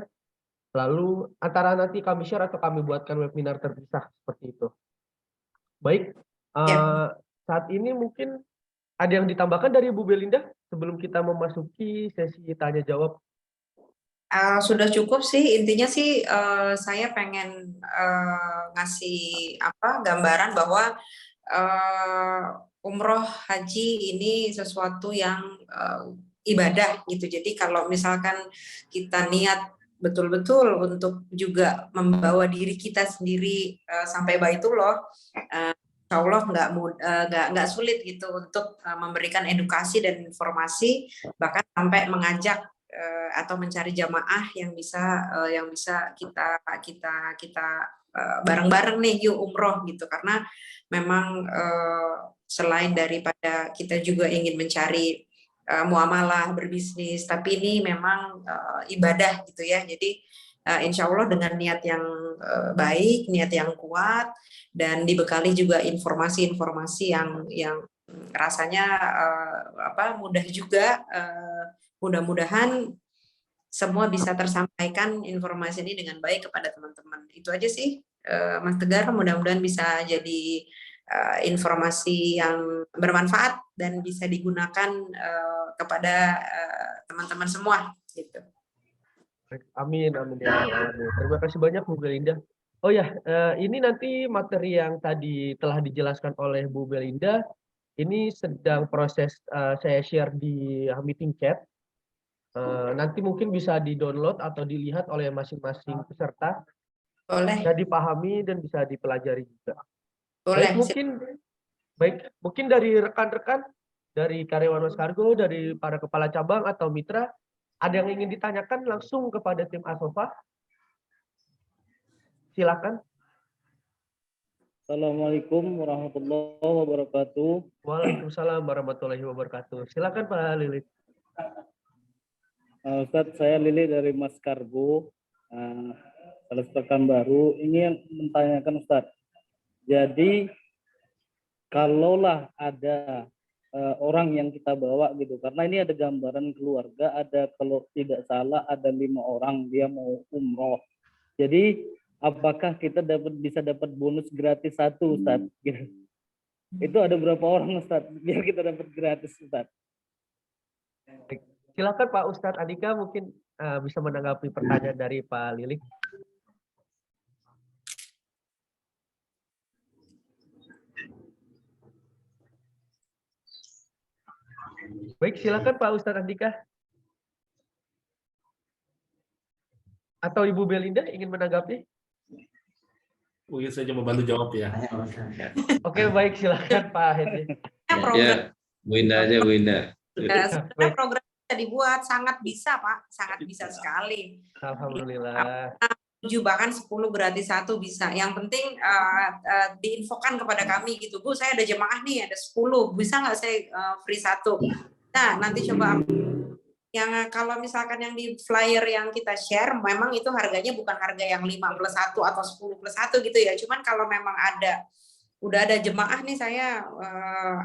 lalu antara nanti kami share atau kami buatkan webinar terpisah seperti itu. Baik, saat ini mungkin ada yang ditambahkan dari Bu Belinda sebelum kita memasuki sesi tanya jawab? Sudah cukup sih, intinya sih saya pengen ngasih gambaran bahwa umroh haji ini sesuatu yang ibadah gitu. Jadi kalau misalkan kita niat betul-betul untuk juga membawa diri kita sendiri sampai Baitullah, Insya Allah nggak sulit gitu untuk memberikan edukasi dan informasi, bahkan sampai mengajak atau mencari jamaah yang bisa kita bareng-bareng nih yuk umroh gitu, karena memang selain daripada kita juga ingin mencari muamalah berbisnis, tapi ini memang ibadah gitu ya. Jadi insya Allah dengan niat yang baik, niat yang kuat, dan dibekali juga informasi-informasi yang rasanya mudah juga. Mudah-mudahan semua bisa tersampaikan informasi ini dengan baik kepada teman-teman. Itu aja sih, Mas Tegar. Mudah-mudahan bisa jadi informasi yang bermanfaat dan bisa digunakan kepada teman-teman semua. Gitu. Amin, amin ya Allah. Terima kasih banyak Bu Belinda. Oh ya, ini nanti materi yang tadi telah dijelaskan oleh Bu Belinda, ini sedang proses saya share di meeting chat. Nanti mungkin bisa di-download atau dilihat oleh masing-masing peserta. Boleh. Bisa dipahami dan bisa dipelajari juga. Boleh. Baik, mungkin dari rekan-rekan, dari karyawan Mas Kargo, dari para kepala cabang atau mitra, ada yang ingin ditanyakan langsung kepada tim Asofa? Silakan. Assalamualaikum warahmatullahi wabarakatuh. Waalaikumsalam warahmatullahi wabarakatuh. Silakan Pak Lilit. Ustadz, saya Lili dari Mas Kargo, salah rekan baru. Ini yang menanyakan Ustadz. Jadi kalaulah ada orang yang kita bawa gitu, karena ini ada gambaran keluarga, ada kalau tidak salah ada 5 orang dia mau umroh. Jadi apakah kita bisa dapat bonus gratis 1 Ustaz? Gitu. Itu ada berapa orang Ustaz? Biar kita dapat gratis Ustaz. Silakan Pak Ustadz Andika mungkin bisa menanggapi pertanyaan dari Pak Lilik. Baik, silakan Pak Ustadz Andika. Atau Ibu Belinda ingin menanggapi? Mungkin saya coba bantu jawab ya. Oke, baik, silakan Pak Hedi. Ya, Bu Indah aja, Bu Indah. Sebenarnya program bisa dibuat, sangat bisa Pak, sangat bisa sekali. Alhamdulillah. 7 bahkan 10 gratis 1 bisa. Yang penting diinfokan kepada kami gitu, Bu, saya ada jemaah nih, ada 10, bisa nggak saya free 1? Nah, nanti coba yang kalau misalkan yang di flyer yang kita share, memang itu harganya bukan harga yang 5 plus 1 atau 10 plus 1 gitu ya. Cuman kalau memang udah ada jemaah nih, saya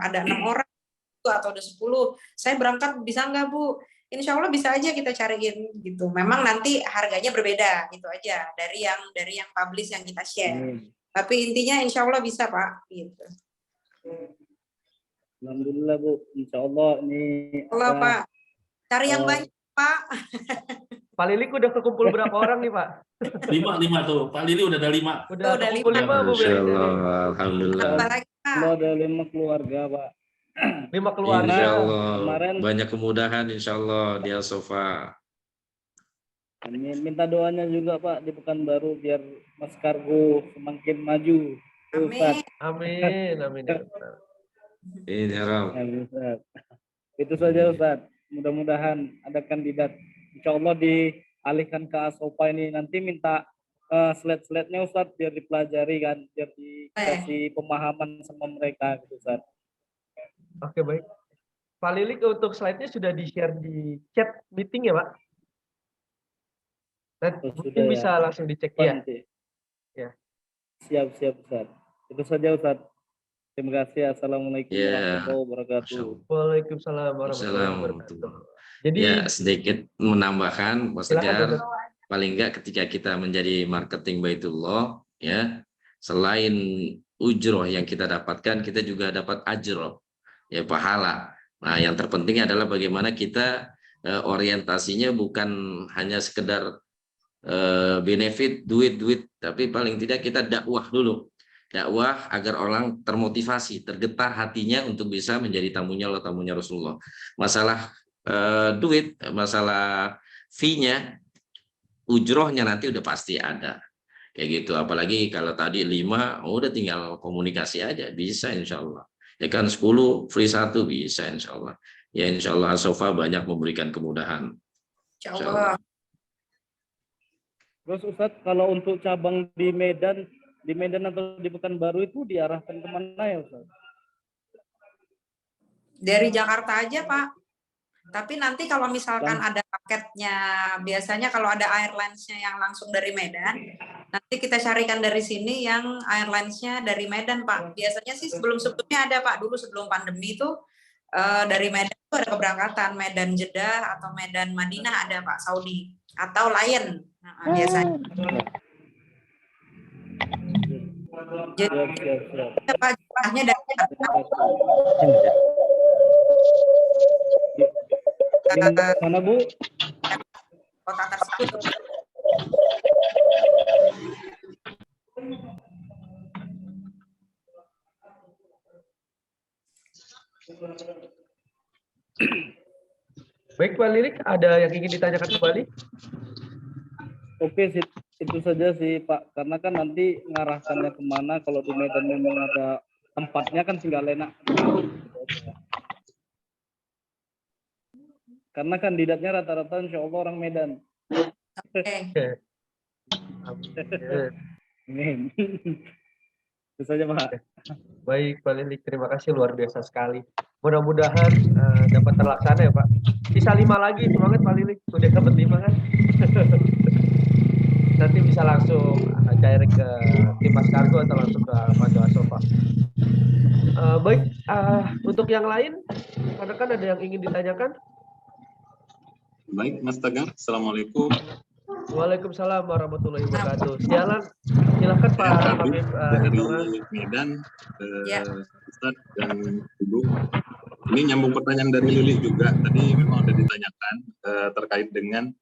ada 6 orang atau ada 10, saya berangkat bisa nggak Bu? Insya Allah bisa aja kita cariin gitu. Memang nanti harganya berbeda gitu aja dari yang publish yang kita share. Tapi intinya insya Allah bisa Pak. Gitu. Alhamdulillah Bu, insya Allah ini. Allah Pak, cari yang banyak Pak. Pak Lilik udah kekumpul berapa orang nih Pak? 5 tuh, Pak Lili udah ada 5. Udah Udah kekumpul 5 Bu Masya Belinda. Allah, Alhamdulillah. Tambah lagi Pak. Allah ada 5 keluarga Pak. 5 keluarga. Insya Allah, Kemarin- banyak kemudahan Insya Allah di Al-Sofa. Amin. Minta doanya juga Pak di Pekanbaru biar Mas Kargo semakin maju. Ustaz. Amin. Amin, amin ya Ustaz. Ini Ram. Amin, Ustaz. Itu saja Ustaz. Mudah-mudahan ada kandidat. Insya Allah dialihkan ke Asopa ini. Nanti minta slide-slide-nya Ustaz biar dipelajari kan. Biar dikasih pemahaman sama mereka gitu Ustaz. Oke, baik. Pak Lilik untuk slide-nya sudah di-share di chat meeting ya Pak? Nah, Oh, mungkin sudah ya. bisa langsung dicek Apa ya. nanti? Ya. Siap Ustaz. Itu saja Ustaz. Terima kasih. Assalamualaikum Ya. warahmatullahi wabarakatuh. Masya Allah. Waalaikumsalam warahmatullahi wabarakatuh. Assalamualaikum. Jadi Ya, sedikit menambahkan, Mas silakan, Tegar, Dr. paling enggak ketika kita menjadi marketing Baitullah, ya, selain ujroh yang kita dapatkan, kita juga dapat ajroh, ya, pahala. Nah, yang terpenting adalah bagaimana kita orientasinya bukan hanya sekedar benefit, duit, tapi paling tidak kita dakwah dulu. Dakwah agar orang termotivasi, tergetar hatinya untuk bisa menjadi tamunya Allah, tamunya Rasulullah. Masalah duit, masalah fee-nya, ujrohnya nanti udah pasti ada. Kayak gitu. Apalagi kalau tadi 5, udah tinggal komunikasi aja, bisa insya Allah. Ya kan 10, free 1 bisa insya Allah. Ya insya Allah Asofa banyak memberikan kemudahan. Insya Allah. Terus Ustadz, kalau untuk cabang di Medan atau di Pekanbaru itu diarahkan kemana ya Ustadz? Dari Jakarta aja Pak. Tapi nanti kalau misalkan ada paketnya, biasanya kalau ada airlines-nya yang langsung dari Medan, nanti kita carikan dari sini yang airlines-nya dari Medan Pak. Biasanya sih sebelumnya ada Pak, dulu sebelum pandemi itu dari Medan itu ada keberangkatan, Medan Jeddah atau Medan Madinah ada Pak, Saudi. Atau Lion, biasanya. Jadi Siap. Pak, jumlahnya dari Mana Bu? kota tersebut. Baik Pak Lilik, ada yang ingin ditanyakan kembali? Oke, itu saja sih Pak. Karena kan nanti ngarahkannya kemana, kalau di Medan memang ada tempatnya kan tinggal enak. Karena kandidatnya rata-rata insya Allah orang Medan. Oke. Amin. Itu saja Pak. Baik Pak Lilik, terima kasih luar biasa sekali. Mudah-mudahan dapat terlaksana ya Pak. Sisa 5 lagi, semangat Pak Lilik. Udah dapat 5 kan? Nanti bisa langsung direct ke tim Mas Kargo atau langsung ke Alfado Asofa. Untuk yang lain, rekan-rekan ada yang ingin ditanyakan? Baik, Mas Tagar. Assalamualaikum. Waalaikumsalam warahmatullahi wabarakatuh. Silakan Pak Habib Habib dari Hitungan. Medan, Ya. Ustadz dan Ibu. Ini nyambung pertanyaan dari Lili juga. Tadi memang ada ditanyakan terkait dengan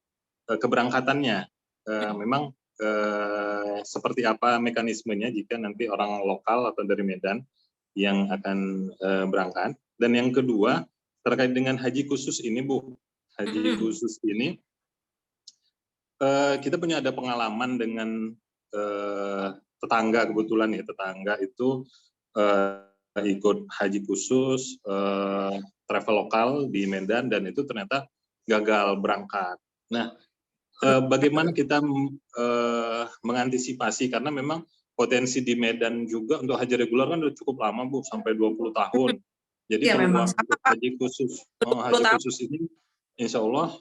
keberangkatannya. Memang seperti apa mekanismenya jika nanti orang lokal atau dari Medan yang akan berangkat. Dan yang kedua, terkait dengan haji khusus ini, Bu. Haji khusus ini, kita punya ada pengalaman dengan tetangga, kebetulan ya, tetangga itu ikut haji khusus, travel lokal di Medan, dan itu ternyata gagal berangkat. Nah, bagaimana kita mengantisipasi, karena memang potensi di Medan juga untuk haji reguler kan udah cukup lama, Bu, sampai 20 tahun. Jadi Ya, memang peluang untuk haji khusus ini insya Allah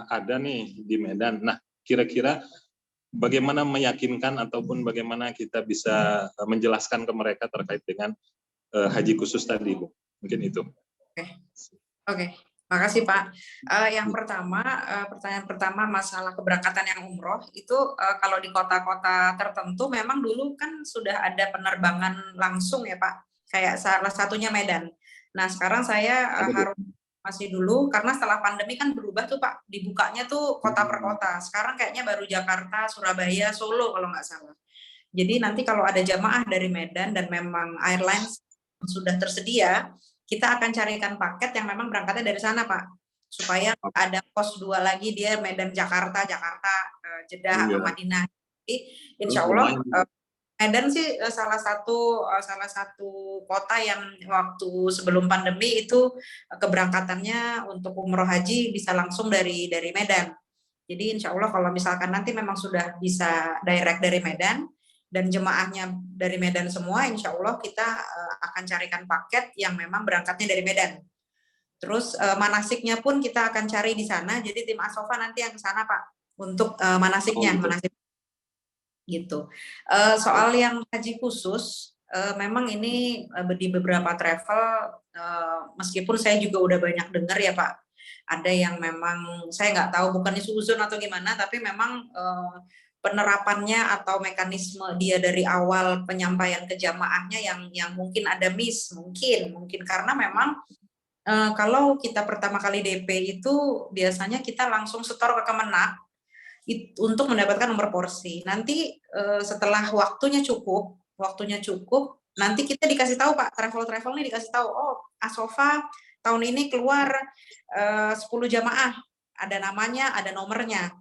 ada nih di Medan. Nah, kira-kira bagaimana meyakinkan ataupun bagaimana kita bisa menjelaskan ke mereka terkait dengan haji khusus tadi, Bu? Mungkin itu. Oke. Makasih Pak. Yang pertama, pertanyaan pertama masalah keberangkatan yang umroh itu kalau di kota-kota tertentu memang dulu kan sudah ada penerbangan langsung ya Pak. Kayak salah satunya Medan. Nah sekarang saya harus masih dulu karena setelah pandemi kan berubah tuh Pak, dibukanya tuh kota per kota. Sekarang kayaknya baru Jakarta, Surabaya, Solo kalau nggak salah. Jadi nanti kalau ada jamaah dari Medan dan memang airlines sudah tersedia, kita akan carikan paket yang memang berangkatnya dari sana Pak, supaya ada pos 2 lagi dia Medan Jakarta, Jeddah atau Madinah. Jadi insya Allah Medan sih salah satu kota yang waktu sebelum pandemi itu keberangkatannya untuk umroh haji bisa langsung dari Medan. Jadi insya Allah kalau misalkan nanti memang sudah bisa direct dari Medan dan jemaahnya dari Medan semua, insya Allah kita akan carikan paket yang memang berangkatnya dari Medan. Terus manasiknya pun kita akan cari di sana. Jadi tim Asofa nanti yang ke sana Pak untuk manasiknya, manasik gitu. Soal yang haji khusus, memang ini di beberapa travel, meskipun saya juga udah banyak dengar ya Pak, ada yang memang saya nggak tahu bukan suzon atau gimana, tapi memang penerapannya atau mekanisme dia dari awal penyampaian ke jamaahnya yang mungkin ada miss, mungkin karena memang kalau kita pertama kali DP itu biasanya kita langsung setor ke Kemenak untuk mendapatkan nomor porsi. Nanti setelah waktunya cukup, nanti kita dikasih tahu Pak, travel nih dikasih tahu, oh Asofa tahun ini keluar 10 jamaah, ada namanya, ada nomornya,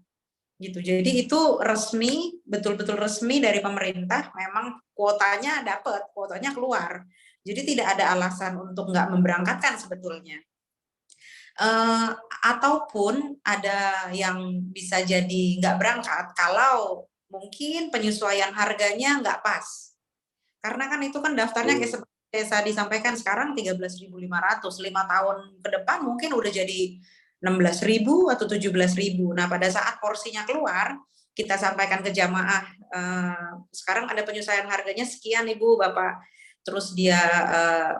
gitu. Jadi itu resmi, betul-betul resmi dari pemerintah, memang kuotanya dapat, kuotanya keluar. Jadi tidak ada alasan untuk nggak memberangkatkan sebetulnya. Ataupun ada yang bisa jadi nggak berangkat kalau mungkin penyesuaian harganya nggak pas. Karena kan itu kan daftarnya kayak seperti saya disampaikan sekarang 13.500, 5 tahun ke depan mungkin udah jadi 16.000 atau 17.000. Nah pada saat porsinya keluar, kita sampaikan ke jamaah, sekarang ada penyesuaian harganya sekian Ibu, Bapak. Terus dia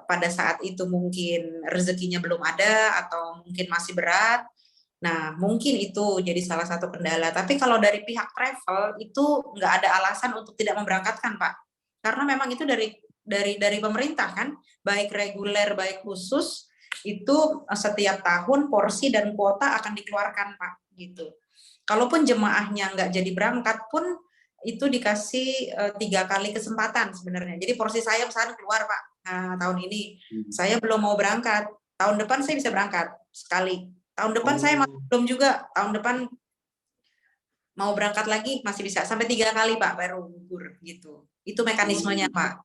pada saat itu mungkin rezekinya belum ada atau mungkin masih berat. Nah, mungkin itu jadi salah satu kendala. Tapi kalau dari pihak travel itu nggak ada alasan untuk tidak memberangkatkan, Pak. Karena memang itu dari pemerintah kan, baik reguler baik khusus itu setiap tahun porsi dan kuota akan dikeluarkan, Pak, gitu. Kalaupun jemaahnya nggak jadi berangkat pun itu dikasih 3 kali kesempatan sebenarnya. Jadi porsi saya misalnya keluar Pak, tahun ini saya belum mau berangkat, tahun depan saya bisa berangkat sekali. Tahun depan saya belum juga, tahun depan mau berangkat lagi masih bisa sampai 3 kali Pak baru gugur gitu. Itu mekanismenya Pak.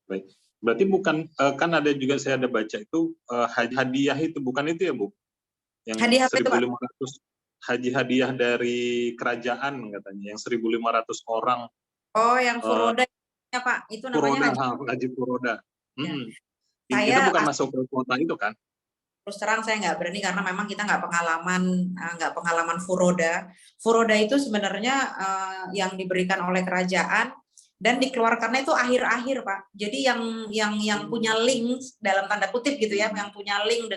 Baik. Berarti bukan kan ada juga saya ada baca itu hadiah itu bukan itu ya Bu? Yang hadiah 1.500 haji hadiah dari kerajaan katanya yang 1.500 orang. Oh, yang Furoda ya Pak, itu namanya haji Furoda. Ya. Kita bukan masuk ke kuota itu kan? Terus terang saya nggak berani karena memang kita nggak pengalaman Furoda. Furoda itu sebenarnya yang diberikan oleh kerajaan dan dikeluarkannya itu akhir-akhir Pak. Jadi yang punya link dalam tanda kutip gitu ya, yang punya link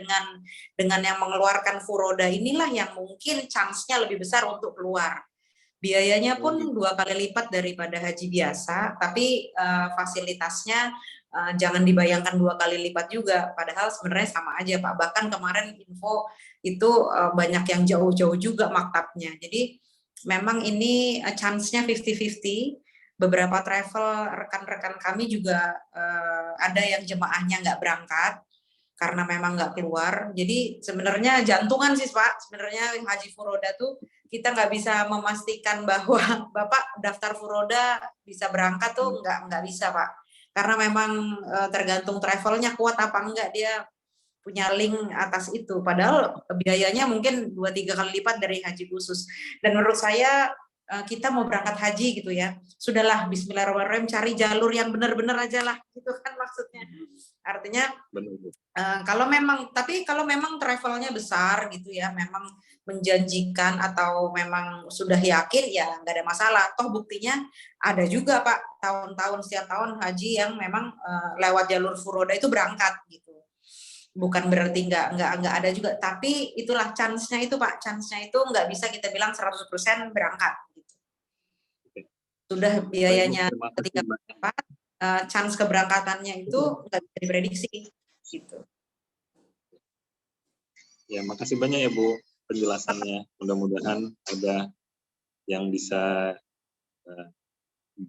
dengan yang mengeluarkan furoda inilah yang mungkin chance-nya lebih besar untuk keluar. Biayanya pun 2 kali lipat daripada haji biasa, tapi fasilitasnya jangan dibayangkan 2 kali lipat juga, padahal sebenarnya sama aja Pak. Bahkan kemarin info itu banyak yang jauh-jauh juga maktabnya. Jadi memang ini chance-nya 50-50. Beberapa travel rekan-rekan kami juga ada yang jemaahnya nggak berangkat karena memang nggak keluar. Jadi sebenarnya jantungan sih Pak, sebenarnya haji furoda tuh kita nggak bisa memastikan bahwa Bapak daftar furoda bisa berangkat tuh nggak bisa Pak, karena memang tergantung travelnya kuat apa enggak, dia punya link atas itu. Padahal biayanya mungkin 2-3 kali lipat dari haji khusus. Dan menurut saya kita mau berangkat haji gitu ya, sudahlah bismillahirrahmanirrahim, cari jalur yang benar-benar aja lah, gitu kan maksudnya. Artinya kalau memang travelnya besar gitu ya, memang menjanjikan atau memang sudah yakin ya nggak ada masalah. Toh buktinya ada juga Pak, tahun-tahun setiap tahun haji yang memang lewat jalur furoda itu berangkat gitu. Bukan berarti nggak ada juga, tapi itulah chance-nya itu Pak, chance-nya itu nggak bisa kita bilang 100% berangkat gitu. Sudah biayanya ketika chance keberangkatannya itu nggak bisa diprediksi gitu. Ya, makasih banyak ya Bu penjelasannya. Mudah-mudahan ada yang bisa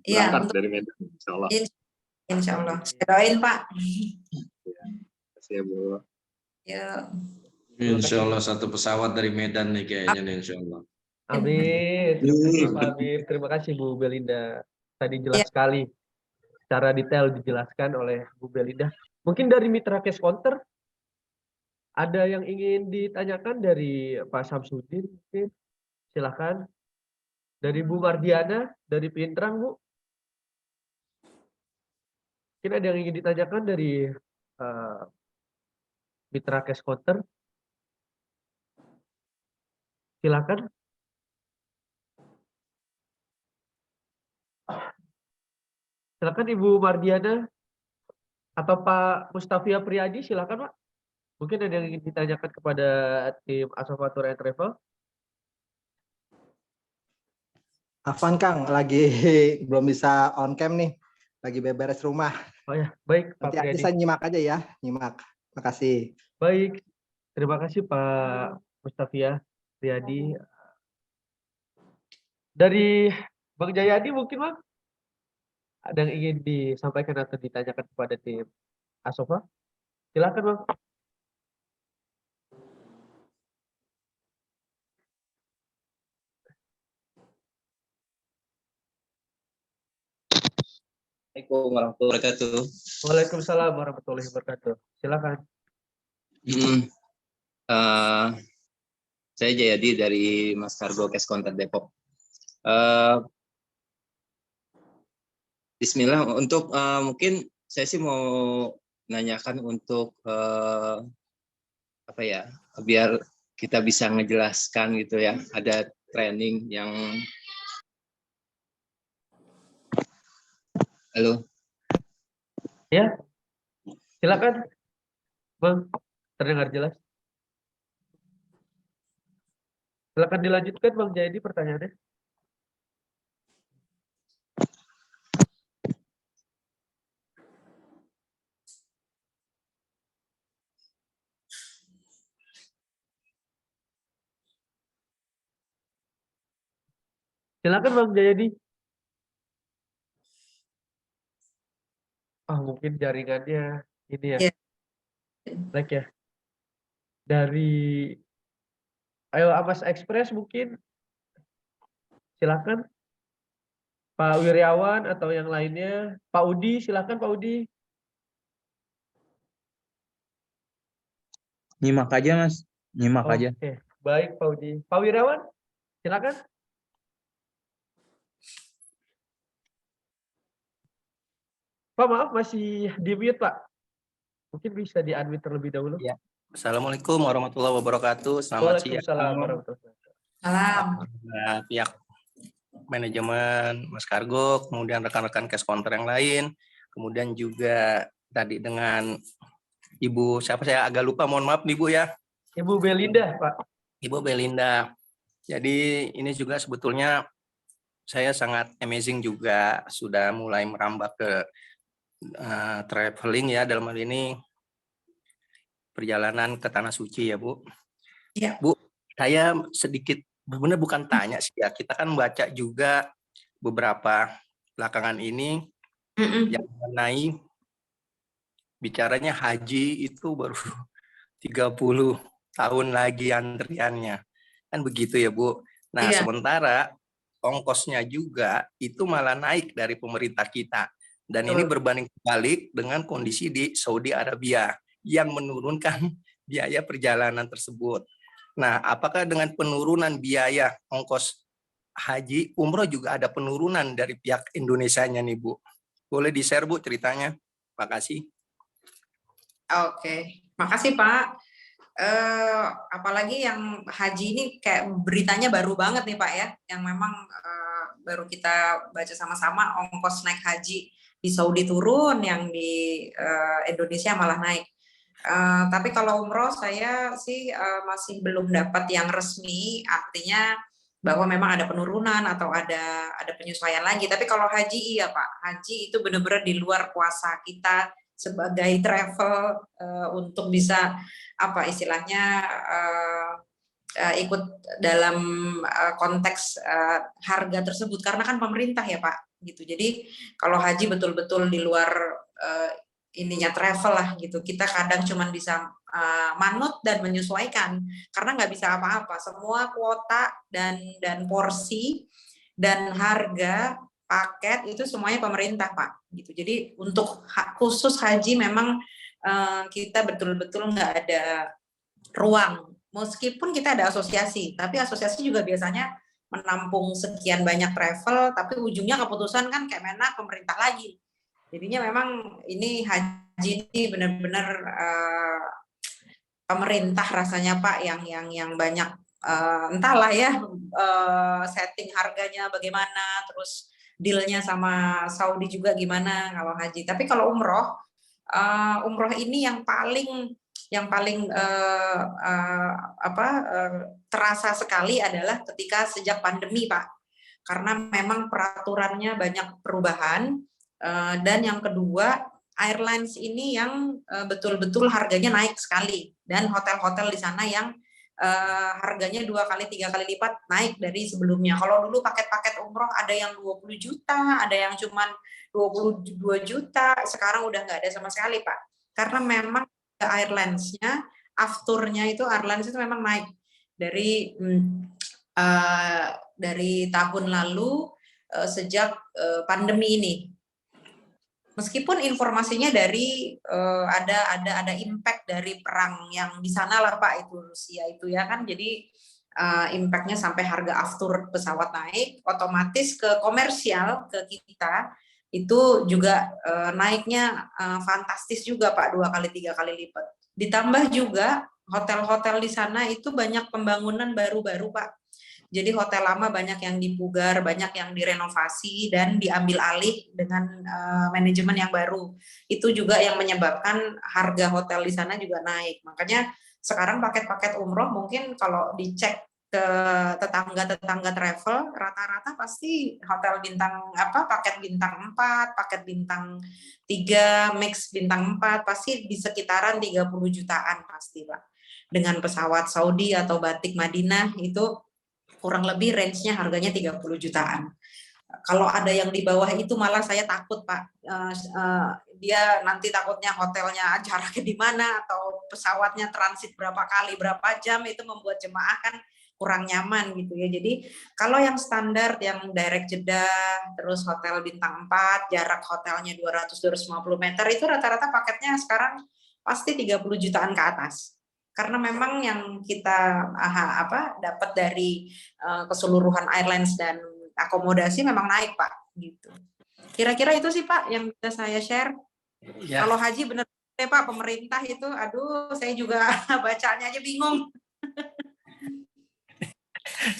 berangkat dari Medan, insya Allah. Insya Allah. Saya doain Pak. Ya Bu. Ya. Insya Allah satu pesawat dari Medan nih kayaknya nih, insya Allah. Amin. Terima kasih Pak Habib. Terima kasih Bu Belinda. Tadi jelas sekali, secara detail dijelaskan oleh Bu Belinda. Mungkin dari Mitra Cash Counter ada yang ingin ditanyakan dari Pak Samsudin, mungkin silakan. Dari Bu Mardiana dari Pintrang Bu. Mungkin ada yang ingin ditanyakan dari Mitra Cash Counter. Silakan. Silakan Ibu Mardiana atau Pak Mustafia Priyadi, silakan Pak. Mungkin ada yang ingin ditanyakan kepada tim Asofa Tour and Travel. Afwan Kang, lagi belum bisa on cam nih, lagi beberes rumah. Oh ya, baik Pak Nanti Priyadi. saya nyimak aja ya, nyimak. Makasih. Baik, terima kasih Pak Mustafia Priyadi. Dari Bang Jayadi mungkin Bang, ada yang ingin disampaikan atau ditanyakan kepada tim Asofa? Silakan Bang. Assalamualaikum warahmatullahi wabarakatuh. Waalaikumsalam warahmatullahi wabarakatuh. Silakan. Saya Jayadi dari Mas Kargo Cash Counter Depok. Bismillah, untuk mungkin saya sih mau nanyakan untuk apa ya, biar kita bisa ngejelaskan gitu ya, ada training yang halo. Ya, silakan Bang, terdengar jelas. Silakan dilanjutkan Bang Jayadi pertanyaannya. Silakan Bang Jayadi. Mungkin jaringannya ini ya. Like ya. Dari Ayo Amas Express mungkin. Silakan. Pak Wiryawan atau yang lainnya. Pak Udi, silakan Pak Udi. Nyimak aja Mas, nyimak aja. Oke, baik Pak Udi. Pak Wiryawan, silakan. Pak maaf masih di mute Pak. Mungkin bisa di unmute terlebih dahulu. Ya. Assalamualaikum warahmatullahi wabarakatuh. Selamat siang. Waalaikumsalam warahmatullahi wabarakatuh. Salam. Pihak manajemen Mas Kargo, kemudian rekan-rekan cash counter yang lain, kemudian juga tadi dengan Ibu siapa saya agak lupa, mohon maaf nih Bu ya. Ibu Belinda, Pak. Ibu Belinda. Jadi ini juga sebetulnya saya sangat amazing juga sudah mulai merambah ke traveling ya, dalam hal ini perjalanan ke Tanah Suci ya Bu. Ya. Bu, saya sedikit benar bukan tanya sih ya, kita kan baca juga beberapa belakangan ini yang mengenai bicaranya haji itu baru 30 tahun lagi antriannya. Kan begitu ya Bu. Nah, Iya. sementara ongkosnya juga itu malah naik dari pemerintah kita. Dan ini berbanding terbalik dengan kondisi di Saudi Arabia yang menurunkan biaya perjalanan tersebut. Nah, apakah dengan penurunan biaya ongkos haji, umroh juga ada penurunan dari pihak Indonesianya nih Bu? Boleh di-share Bu ceritanya? Makasih. Oke, makasih Pak. Apalagi yang haji ini kayak beritanya baru banget nih Pak ya, yang memang baru kita baca sama-sama ongkos naik haji di Saudi turun, yang di Indonesia malah naik. Tapi kalau umroh saya sih masih belum dapat yang resmi, artinya bahwa memang ada penurunan atau ada penyesuaian lagi. Tapi kalau haji iya Pak, haji itu benar-benar di luar kuasa kita sebagai travel untuk bisa apa istilahnya ikut dalam konteks harga tersebut, karena kan pemerintah ya Pak gitu. Jadi kalau haji betul-betul di luar ininya travel lah gitu, kita kadang cuma bisa manut dan menyesuaikan karena nggak bisa apa-apa, semua kuota dan porsi dan harga paket itu semuanya pemerintah Pak gitu. Jadi untuk khusus haji memang kita betul-betul nggak ada ruang, meskipun kita ada asosiasi, tapi asosiasi juga biasanya menampung sekian banyak travel, tapi ujungnya keputusan kan Kemenak, pemerintah lagi. Jadinya memang ini haji ini benar-benar pemerintah rasanya Pak yang banyak entahlah ya setting harganya bagaimana, terus dealnya sama Saudi juga gimana kalau haji. Tapi kalau umroh ini yang paling terasa sekali adalah ketika sejak pandemi Pak, karena memang peraturannya banyak perubahan, dan yang kedua airlines ini yang betul-betul harganya naik sekali, dan hotel-hotel di sana yang harganya 2 kali 3 kali lipat naik dari sebelumnya. Kalau dulu paket-paket umroh ada yang 20 juta, ada yang cuman 22 juta, sekarang udah nggak ada sama sekali Pak, karena memang airlines-nya, afturnya itu airlines itu memang naik dari tahun lalu sejak pandemi ini. Meskipun informasinya dari ada impact dari perang yang di sana lah Pak, itu Rusia itu ya kan, jadi impact-nya sampai harga aftur pesawat naik, otomatis ke komersial ke kita itu juga naiknya fantastis juga Pak, 2 kali 3 kali lipat. Ditambah juga hotel-hotel di sana itu banyak pembangunan baru-baru Pak. Jadi hotel lama banyak yang dipugar, banyak yang direnovasi dan diambil alih dengan manajemen yang baru. Itu juga yang menyebabkan harga hotel di sana juga naik. Makanya sekarang paket-paket umroh mungkin kalau dicek ke tetangga-tetangga travel, rata-rata pasti hotel bintang paket bintang 4, paket bintang 3, mix bintang 4 pasti di sekitaran 30 jutaan pasti Pak. Dengan pesawat Saudi atau batik Madinah itu kurang lebih range-nya harganya 30 jutaan. Kalau ada yang di bawah itu malah saya takut Pak. Dia nanti takutnya hotelnya jaraknya di mana atau pesawatnya transit berapa kali, berapa jam, itu membuat jemaah kan kurang nyaman gitu ya. Jadi kalau yang standar, yang direct Jeddah, terus hotel bintang 4, jarak hotelnya 200-250 meter, itu rata-rata paketnya sekarang pasti 30 jutaan ke atas. Karena memang yang kita dapat dari keseluruhan airlines dan akomodasi memang naik Pak gitu. Kira-kira itu sih Pak yang bisa saya share. Ya. Kalau haji benar Pak, pemerintah itu aduh saya juga bacanya aja bingung.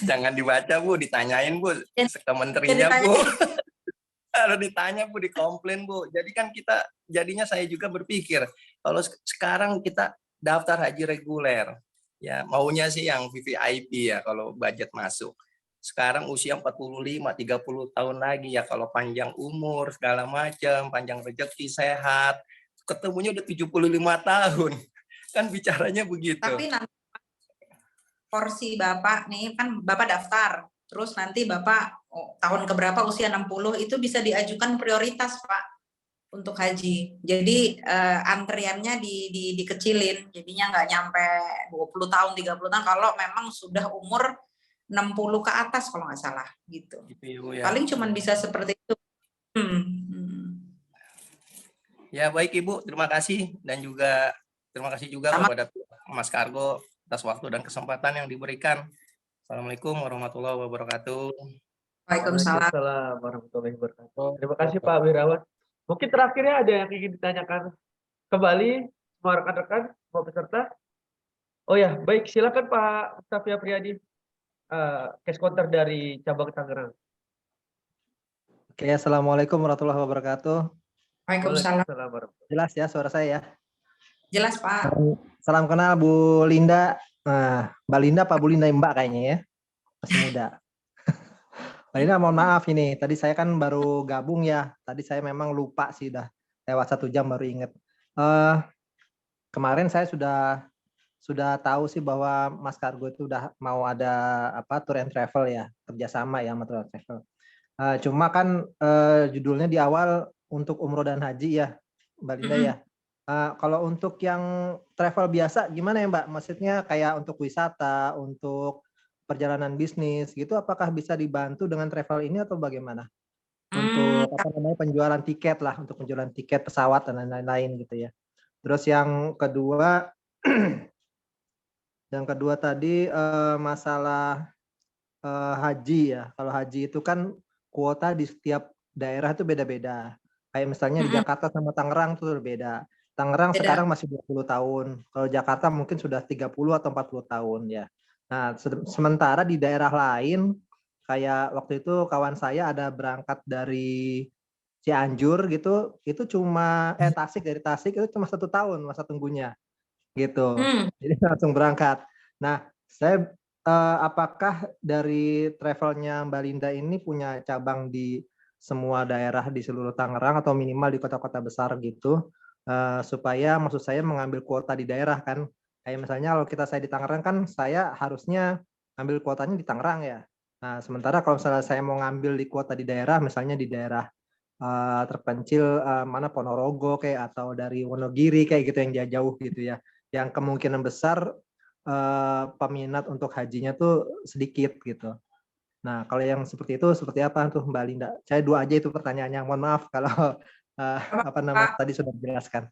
Jangan dibaca Bu, ditanyain Bu ke menterinya ditanya. Bu. Harus ditanya Bu, dikomplain Bu. Jadi kan jadinya saya juga berpikir kalau sekarang kita daftar haji reguler, ya maunya sih yang VVIP ya kalau budget masuk. Sekarang usia 45, 30 tahun lagi ya kalau panjang umur segala macam, panjang rezeki, sehat, ketemunya udah 75 tahun. Kan bicaranya begitu. Tapi nanti porsi Bapak nih, kan Bapak daftar, terus nanti Bapak tahun keberapa usia 60 itu bisa diajukan prioritas Pak untuk haji. Jadi antriannya dikecilin, jadinya nggak nyampe 20 tahun, 30 tahun kalau memang sudah umur 60 ke atas kalau nggak salah gitu. Paling cuman bisa seperti itu. Ya baik Ibu, terima kasih dan juga terima kasih juga kepada Mas Kargo atas waktu dan kesempatan yang diberikan. Assalamualaikum warahmatullahi wabarakatuh. Waalaikumsalam warahmatullahi wabarakatuh. Terima kasih Pak Wirawan. Mungkin terakhirnya ada yang ingin ditanyakan kembali semua rekan-rekan, semua peserta. Oh ya, baik, silakan Pak Mustafi Apriyadi, cash counter dari cabang Tangerang. Oke, assalamualaikum warahmatullahi wabarakatuh. Waalaikumsalam. Jelas ya suara saya ya? Jelas Pak. Salam kenal Bu Linda. Nah, Mbak Linda Pak Bu Linda Mbak kayaknya ya, masih muda. Mbak Linda mohon maaf ini, tadi saya kan baru gabung ya. Tadi saya memang lupa sih, udah lewat 1 jam baru inget. Kemarin saya sudah tahu sih bahwa Mas Kargo itu udah mau ada tour and travel ya, kerjasama ya sama tour and travel. Cuma kan judulnya di awal untuk umroh dan haji ya, Mbak Linda ya. Kalau untuk yang travel biasa gimana ya Mbak? Maksudnya kayak untuk wisata, untuk perjalanan bisnis gitu, apakah bisa dibantu dengan travel ini atau bagaimana? Untuk penjualan tiket lah, untuk penjualan tiket pesawat dan lain-lain gitu ya. Terus yang kedua tadi masalah haji ya. Kalau haji itu kan kuota di setiap daerah itu beda-beda. Kayak misalnya di Jakarta sama Tangerang itu berbeda. Tangerang sekarang masih 20 tahun. Kalau Jakarta mungkin sudah 30 atau 40 tahun ya. Nah, sementara di daerah lain kayak waktu itu kawan saya ada berangkat dari Cianjur gitu, itu cuma Tasik, dari Tasik itu cuma 1 tahun masa tunggunya gitu. Jadi langsung berangkat. Nah, saya apakah dari travelnya Mbak Linda ini punya cabang di semua daerah di seluruh Tangerang atau minimal di kota-kota besar gitu, supaya maksud saya mengambil kuota di daerah kan, kayak misalnya kalau saya di Tangerang kan saya harusnya ambil kuotanya di Tangerang ya. Nah sementara kalau misalnya saya mau ngambil di kuota di daerah, misalnya di daerah terpencil mana Ponorogo kayak atau dari Wonogiri kayak gitu yang jauh gitu ya, yang kemungkinan besar peminat untuk hajinya tuh sedikit gitu. Nah, kalau yang seperti itu seperti apa tuh Mbak Linda? Saya 2 aja itu pertanyaannya. Mohon maaf kalau tadi sudah dijelaskan.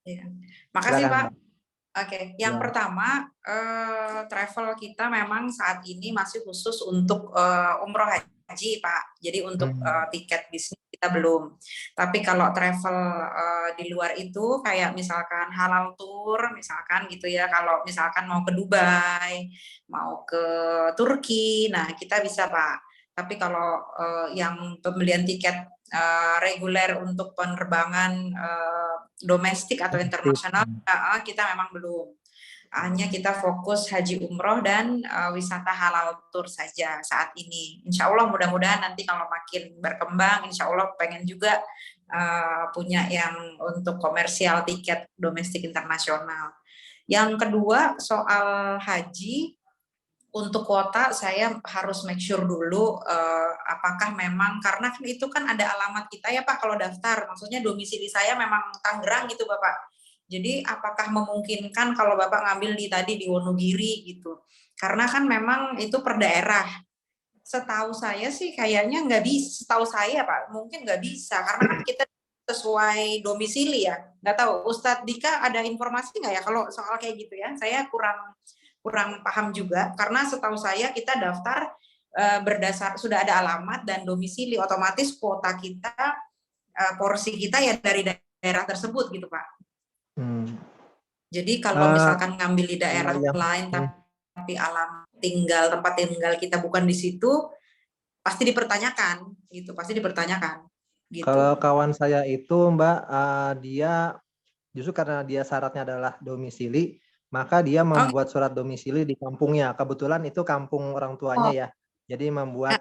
Ya. Makasih Silakan, Pak. Oke, yang pertama travel kita memang saat ini masih khusus untuk umroh haji Pak. Jadi untuk tiket bisnis kita belum. Tapi kalau travel di luar itu kayak misalkan halal tour misalkan gitu ya, kalau misalkan mau ke Dubai, mau ke Turki, nah kita bisa Pak. Tapi kalau yang pembelian tiket reguler untuk penerbangan domestik atau internasional kita memang belum. Hanya kita fokus haji umroh dan wisata halal tour saja saat ini. Insya Allah mudah-mudahan nanti kalau makin berkembang, insya Allah pengen juga punya yang untuk komersial tiket domestik internasional. Yang kedua soal haji, untuk kuota saya harus make sure dulu apakah memang, karena itu kan ada alamat kita ya Pak kalau daftar, maksudnya domisili saya memang Tangerang gitu Bapak. Jadi apakah memungkinkan kalau Bapak ngambil di Wonogiri gitu, karena kan memang itu per daerah. Setahu saya sih kayaknya nggak bisa, setahu saya Pak mungkin nggak bisa, karena kan kita sesuai domisili ya. Nggak tahu Ustadz Dika ada informasi nggak ya kalau soal kayak gitu ya, saya kurang paham juga, karena setahu saya kita daftar berdasar sudah ada alamat dan domisili, otomatis kuota kita porsi kita ya dari daerah tersebut gitu Pak. Jadi kalau misalkan ngambil di daerah lain tapi alam tinggal, tempat tinggal kita bukan di situ, pasti dipertanyakan gitu, pasti dipertanyakan gitu. Kalau kawan saya itu Mbak, dia justru karena dia syaratnya adalah domisili, maka dia membuat surat domisili di kampungnya. Kebetulan itu kampung orang tuanya ya. Jadi membuat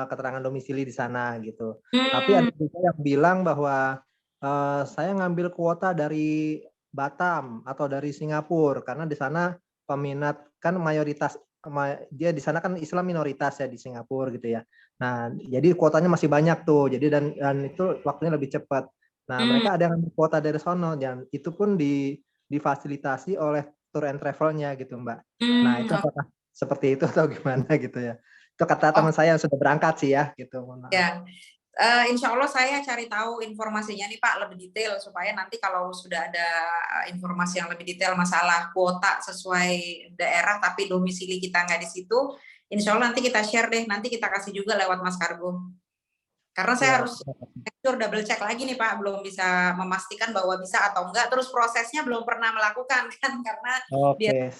keterangan domisili di sana gitu. Tapi ada juga yang bilang bahwa saya ngambil kuota dari Batam atau dari Singapura karena di sana peminat kan mayoritas dia di sana kan Islam minoritas ya di Singapura gitu ya. Nah, jadi kuotanya masih banyak tuh. Jadi dan itu waktunya lebih cepat. Nah, mereka ada yang ambil kuota dari sono dan itu pun difasilitasi oleh tour and travelnya gitu, Mbak. Nah, itu apakah seperti itu atau gimana gitu ya? Itu kata teman saya yang sudah berangkat sih ya gitu. Ya. Insya Allah saya cari tahu informasinya nih Pak lebih detail supaya nanti kalau sudah ada informasi yang lebih detail masalah kuota sesuai daerah tapi domisili kita nggak di situ, insya Allah nanti kita share deh, nanti kita kasih juga lewat Mas Kargo. Karena saya harus double check lagi nih Pak, belum bisa memastikan bahwa bisa atau enggak, terus prosesnya belum pernah melakukan kan karena dia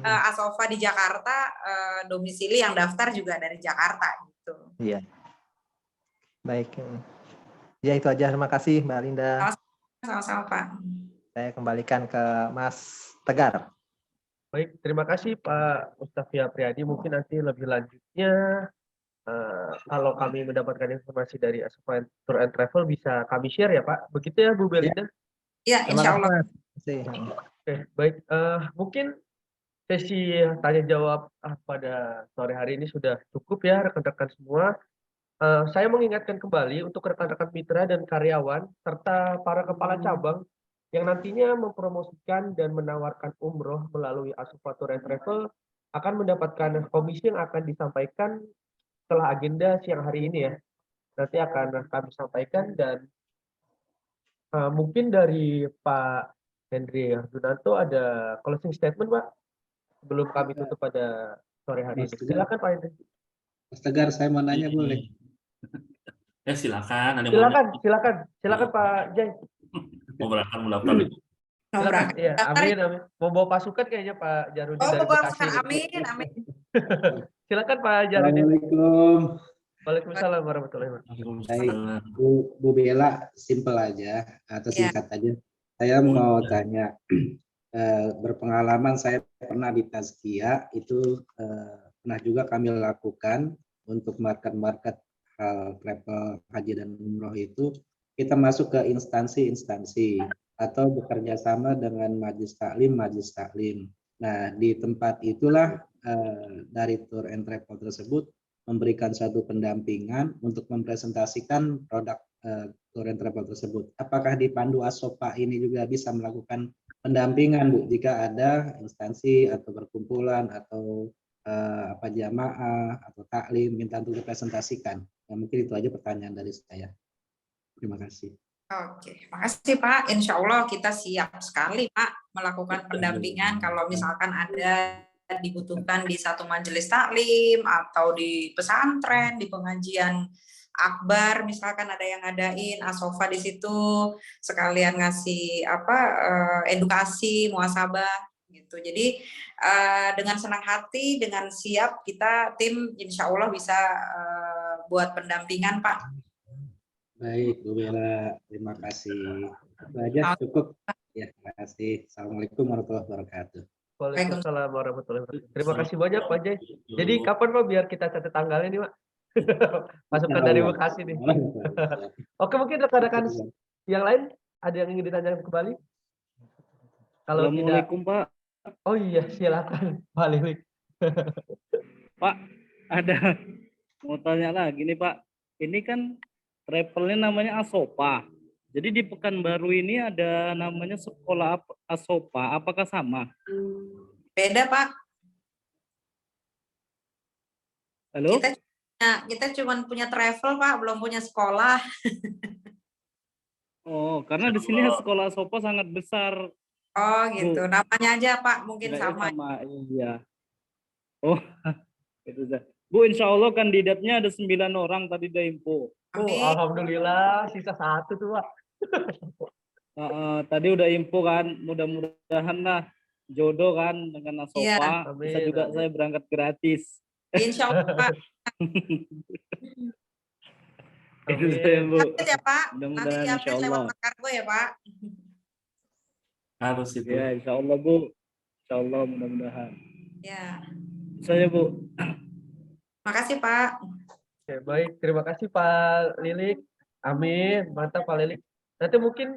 Asofa di Jakarta, domisili yang daftar juga dari Jakarta gitu. Iya. Baik. Ya itu aja, terima kasih Mbak Linda. Sama-sama Pak. Saya kembalikan ke Mas Tegar. Baik, terima kasih Pak Mustafa Priyadi. Mungkin nanti lebih lanjutnya kalau kami mendapatkan informasi dari Asofa Tour and Travel bisa kami share ya Pak. Begitu ya Bu Belinda? Ya, insya Allah. Oke, baik. Mungkin sesi tanya jawab pada sore hari ini sudah cukup ya rekan-rekan semua. Saya mengingatkan kembali untuk rekan-rekan mitra dan karyawan serta para kepala cabang yang nantinya mempromosikan dan menawarkan umroh melalui Asofa Tour and Travel akan mendapatkan komisi yang akan disampaikan setelah agenda siang hari ini ya. Nanti akan kami sampaikan dan mungkin dari Pak Hendri Junanto ada closing statement Pak sebelum kami tutup pada sore hari ini. Silakan Pak Hendri. Mas Tegar, saya mau nanya boleh? Ya silakan. Silakan Pak Jai. Mau berangkat mendaftar. Silakan. Ya, amin. Mau bawa pasukan kayaknya Pak Jarudin dari Bekasi. Amin. Silakan Pak Jarudin. Assalamualaikum. Waalaikumsalam warahmatullahi wabarakatuh. Baik, Bu Bella, simpel aja atau singkat aja. Saya mau tanya, berpengalaman saya pernah di Tazkiyah itu pernah juga kami lakukan untuk market hal travel haji dan umroh itu kita masuk ke instansi-instansi atau bekerja sama dengan majelis taklim. Nah, di tempat itulah dari tour and travel tersebut memberikan suatu pendampingan untuk mempresentasikan produk tour and travel tersebut. Apakah di Pandu Asofa ini juga bisa melakukan pendampingan, Bu, jika ada instansi atau perkumpulan atau jamaah atau taklim minta untuk dipresentasikan? Ya, mungkin itu aja pertanyaan dari saya. Terima kasih. Oke, makasih Pak. Insya Allah kita siap sekali Pak melakukan pendampingan kalau misalkan ada dibutuhkan di satu majelis taklim atau di pesantren, di pengajian akbar misalkan ada yang ngadain Asofa di situ sekalian ngasih edukasi muhasabah gitu. Jadi dengan senang hati, dengan siap kita tim insya Allah bisa buat pendampingan Pak. Baik, Bu Bella, terima kasih. Itu aja cukup. Ya, terima kasih. Assalamualaikum warahmatullahi wabarakatuh. Waalaikumsalam warahmatullahi wabarakatuh. Terima kasih banyak Pak Jai. Jadi kapan Pak biar kita catat tanggalnya nih Pak? Pasukan dari Bekasi nih. Oke, mungkin rekan-rekan yang lain ada yang ingin ditanyakan kembali? Kalau Assalamualaikum tidak, Pak. Oh iya, silakan Pak Lilik. Pak, ada mau tanya lagi nih Pak. Ini kan travelnya namanya Asofa. Jadi di Pekanbaru ini ada namanya sekolah Asofa. Apakah sama? Beda Pak. Halo? Kita cuma punya travel Pak, belum punya sekolah. Oh, karena di sini sekolah Asofa sangat besar. Oh gitu, Bu. namanya aja Pak, mungkin sama. Iya. Oh, itu dah. Bu, insya Allah kandidatnya ada 9 orang tadi ada info. Alhamdulillah, sisa 1 tuh Pak. Tadi udah info kan, mudah-mudahan lah jodoh kan dengan Iya. Asofa, bisa Amin, juga amin. saya berangkat gratis. Insya Allah Pak. Itu saya Amin. Bu. Update ya Pak. Nanti Mudah-mudahan insya di-update lewat Allah. Mas Kargo ya Pak. Harus itu. Ya insya Allah Bu. Insya Allah mudah-mudahan. Ya. Saya Bu. Makasih Pak. Oke, baik. Terima kasih Pak Lilik. Amin. Mantap Pak Lilik. Nanti mungkin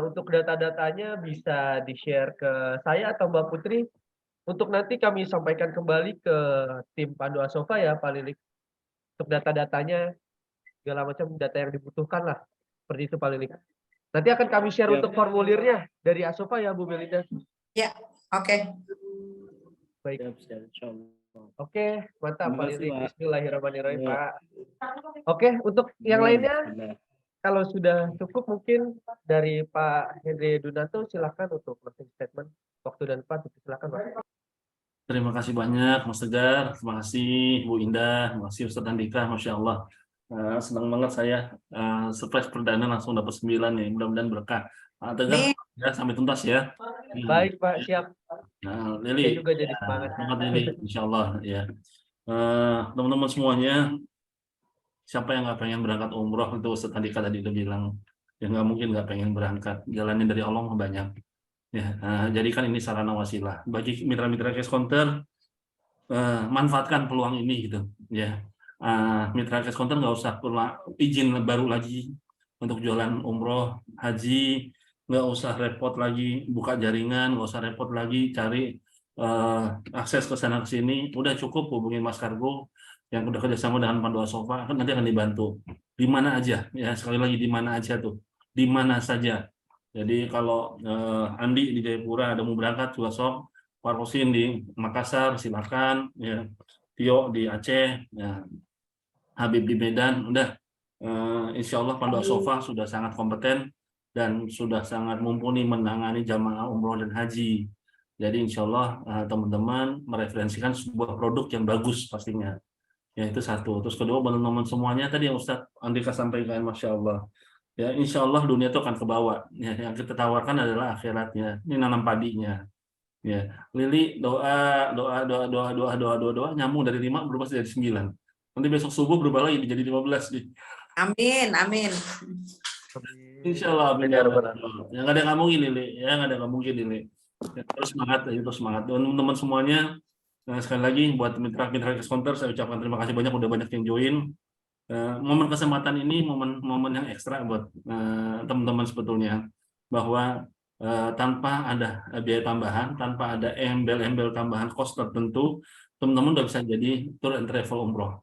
untuk data-datanya bisa di-share ke saya atau Mbak Putri untuk nanti kami sampaikan kembali ke tim Pandu Asofa ya Pak Lilik. Untuk data-datanya, segala macam data yang dibutuhkan lah. Seperti itu Pak Lilik. Nanti akan kami share Siap. untuk formulirnya dari Asofa ya Bu Belinda. Ya, oke. Baik. Siap, insya Allah. Oke, mantap Terima Pak kasih, Lilik. Pak. Bismillahirrahmanirrahim Ya. Pak. Oke, untuk yang lainnya Bismillah. kalau sudah cukup mungkin dari Pak Henry Dunanto silakan untuk closing statement. Waktu dan tempat silakan Pak. Terima kasih banyak Mas Tegar, terima kasih Bu Indah, terima kasih Ustadz Andika, Masya Allah. Senang banget saya, surprise perdana langsung dapat 9 nih, mudah-mudahan berkah. Pak Tegar, ya, sampai tuntas ya. Baik Pak, siap. Nah, Saya Lili, juga jadi semangat. semangat Lili, Insya Allah ya. Teman-teman semuanya, siapa yang nggak pengen berangkat umroh, itu Ustadz Andika tadi udah bilang, ya nggak mungkin nggak pengen berangkat, jalannya dari Allah mah banyak. Ya, jadikan ini sarana wasilah bagi mitra-mitra cash counter, manfaatkan peluang ini gitu ya. Mitra cash counter nggak usah perlu izin baru lagi untuk jualan umroh haji, nggak usah repot lagi buka jaringan, nggak usah repot lagi cari akses ke sana ke sini, udah cukup hubungi Mas Kargo yang udah kerjasama dengan Pandu Asofa, kan nanti akan dibantu di mana aja ya, sekali lagi di mana aja tuh, di mana saja. Jadi kalau Andi di Jayapura ada mau berangkat juga sok, Pak Rosin di Makassar silakan, ya, Tio di Aceh, ya, Habib di Medan, udah. Insya Allah Pandu Asofa sudah sangat kompeten dan sudah sangat mumpuni menangani jamaah umroh dan haji. Jadi insya Allah teman-teman mereferensikan sebuah produk yang bagus pastinya. Ya itu satu. Terus kedua teman-teman semuanya tadi yang Ustadz Andika sampaikan, Masya Allah. Ya, insya Allah dunia itu akan ke bawah. Ya, yang kita tawarkan adalah akhiratnya. Ini nanam padinya. Ya, Lili doa nyambung dari 5 berubah jadi 9. Nanti besok subuh berubah lagi jadi 15 nih. Amin, amin. Insya Allah, amin. Yang nggak ada nggak mungkin Lili, ya nggak ada nggak mungkin Lili. Ya, terus semangat, terus semangat. Teman-teman semuanya, sekali lagi buat mitra-mitra cash counter saya ucapkan terima kasih banyak, udah banyak yang join. Momen kesempatan ini momen yang ekstra buat teman-teman sebetulnya, bahwa tanpa ada biaya tambahan, tanpa ada embel-embel tambahan cost tertentu, teman-teman udah bisa jadi tour and travel umroh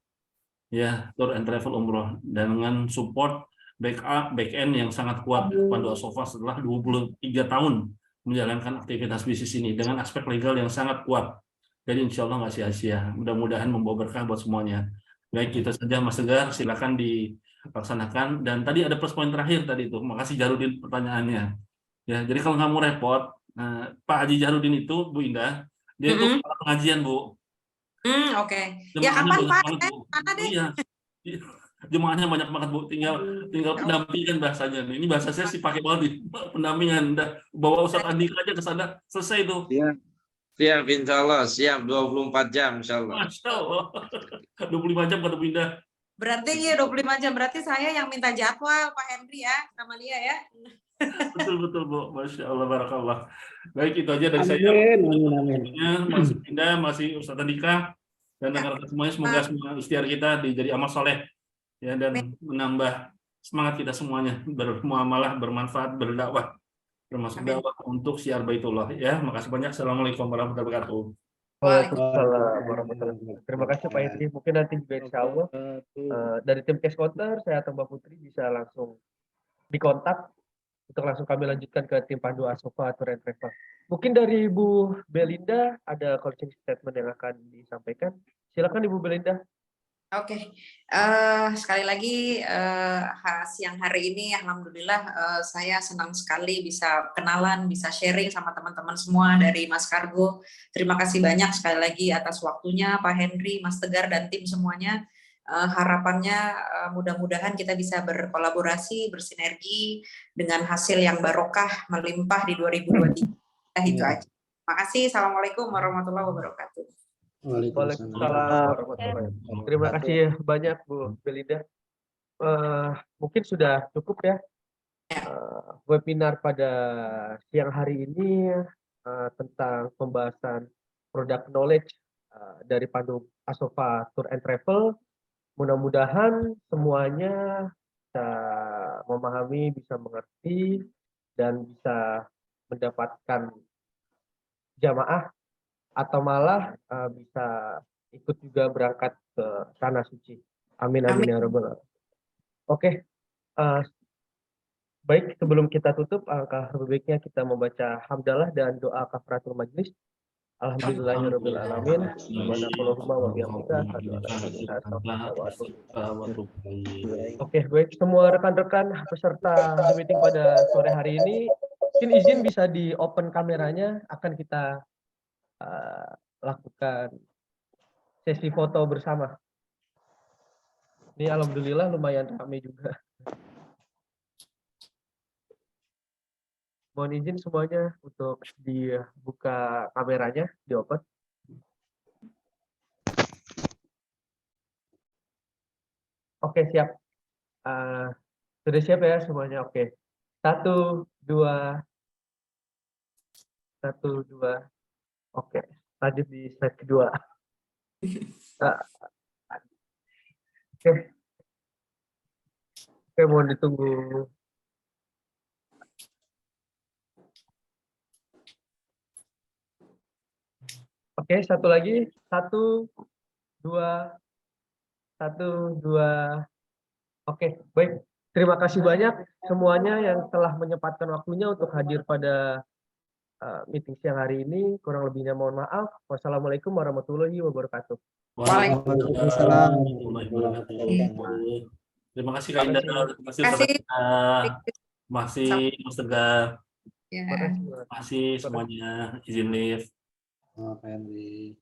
ya, tour and travel umroh dengan support backup back end yang sangat kuat Pandu Asofa setelah 23 tahun menjalankan aktivitas bisnis ini dengan aspek legal yang sangat kuat. Jadi insya Allah nggak sia-sia, mudah-mudahan membawa berkah buat semuanya. Baik, itu saja Mas Tegar, silakan dilaksanakan. Dan tadi ada plus poin terakhir tadi itu, makasih Jarudin pertanyaannya. Ya, jadi kalau nggak mau repot, Pak Haji Jarudin itu, Bu Indah, dia itu pengajian Bu. Oke. Ya kapan Pak? Mana deh? Iya, jemaahnya banyak banget Bu. Tinggal pendampingan bahasanya. Ini bahasa saya sih pakai banget nih, pendampingan. Bawa Ustadz Andika aja ke sana, selesai itu. Iya. Siap, insya Allah. Siap, 24 jam, insya Allah. Masya Allah. 25 jam kata Bu Indah. Berarti iya 25 jam. Berarti saya yang minta jadwal Pak Henry ya, sama dia ya. Betul Bu. Masya Allah, barakallah. Baik, itu aja dari saya. Amin. Masih Indah, masih Ustadz Andika, dan rekan-rekan semuanya, semoga semua ikhtiar kita jadi amal soleh ya, dan menambah semangat kita semuanya bermuamalah, bermanfaat, berdakwah, termasuk dakwah untuk syiar Baitullah ya. Makasih banyak. Assalamualaikum warahmatullahi wabarakatuh. Waalaikumsalam warahmatullahi wabarakatuh. Terima kasih Pak Henry. Mungkin nanti juga insya Allah dari tim cash counter saya atau Mbak Putri bisa langsung dikontak untuk langsung kami lanjutkan ke tim Pandu Asofa Tour and Travel. Mungkin dari Ibu Belinda ada closing statement yang akan disampaikan. Silakan Ibu Belinda. Oke, sekali lagi siang hari ini alhamdulillah saya senang sekali bisa kenalan, bisa sharing sama teman-teman semua dari Mas Kargo. Terima kasih banyak sekali lagi atas waktunya Pak Henry, Mas Tegar dan tim semuanya. Harapannya mudah-mudahan kita bisa berkolaborasi, bersinergi dengan hasil yang barokah melimpah di 2023. Itu aja. Terima Makasih. Assalamualaikum warahmatullahi wabarakatuh. Waalaikumsalam. Waalaikumsalam warahmatullahi wabarakatuh. Terima kasih banyak Bu Belinda. Mungkin sudah cukup ya webinar pada siang hari ini tentang pembahasan product knowledge dari Pandu Asofa Tour and Travel. Mudah-mudahan semuanya bisa memahami, bisa mengerti, dan bisa mendapatkan jamaah atau malah bisa ikut juga berangkat ke tanah suci. Amin amin ya rabbal alamin. Oke, baik, sebelum kita tutup, alangkah lebih baiknya kita membaca hamdalah dan doa kafaratul majlis. Alhamdulillahirabbil alamin. Subhanakallahumma wa bihamdika asyhadu an la ilaha illa anta astaghfiruka wa atubu ilaik. Oke, baik, semua rekan-rekan peserta Zoom meeting pada sore hari ini, mungkin izin bisa di open kameranya, akan kita lakukan sesi foto bersama. Ini alhamdulillah lumayan ramai juga. Mohon izin semuanya untuk dibuka kameranya, di open. Oke, siap. Sudah siap ya semuanya? Oke. 1, 2. 1, 2. Oke, lanjut di slide kedua. Oke. Oke, mohon ditunggu. Oke, satu lagi. 1, 2. 1, 2. Oke, baik. Terima kasih banyak semuanya yang telah menyempatkan waktunya untuk hadir pada meeting siang hari ini. Kurang lebihnya mohon maaf. Wassalamualaikum warahmatullahi wabarakatuh. Waalaikumsalam. Terima kasih Kak Indah. Terima kasih masih Mas Tegar. Terima kasih semuanya. Izin live. Pak Henry.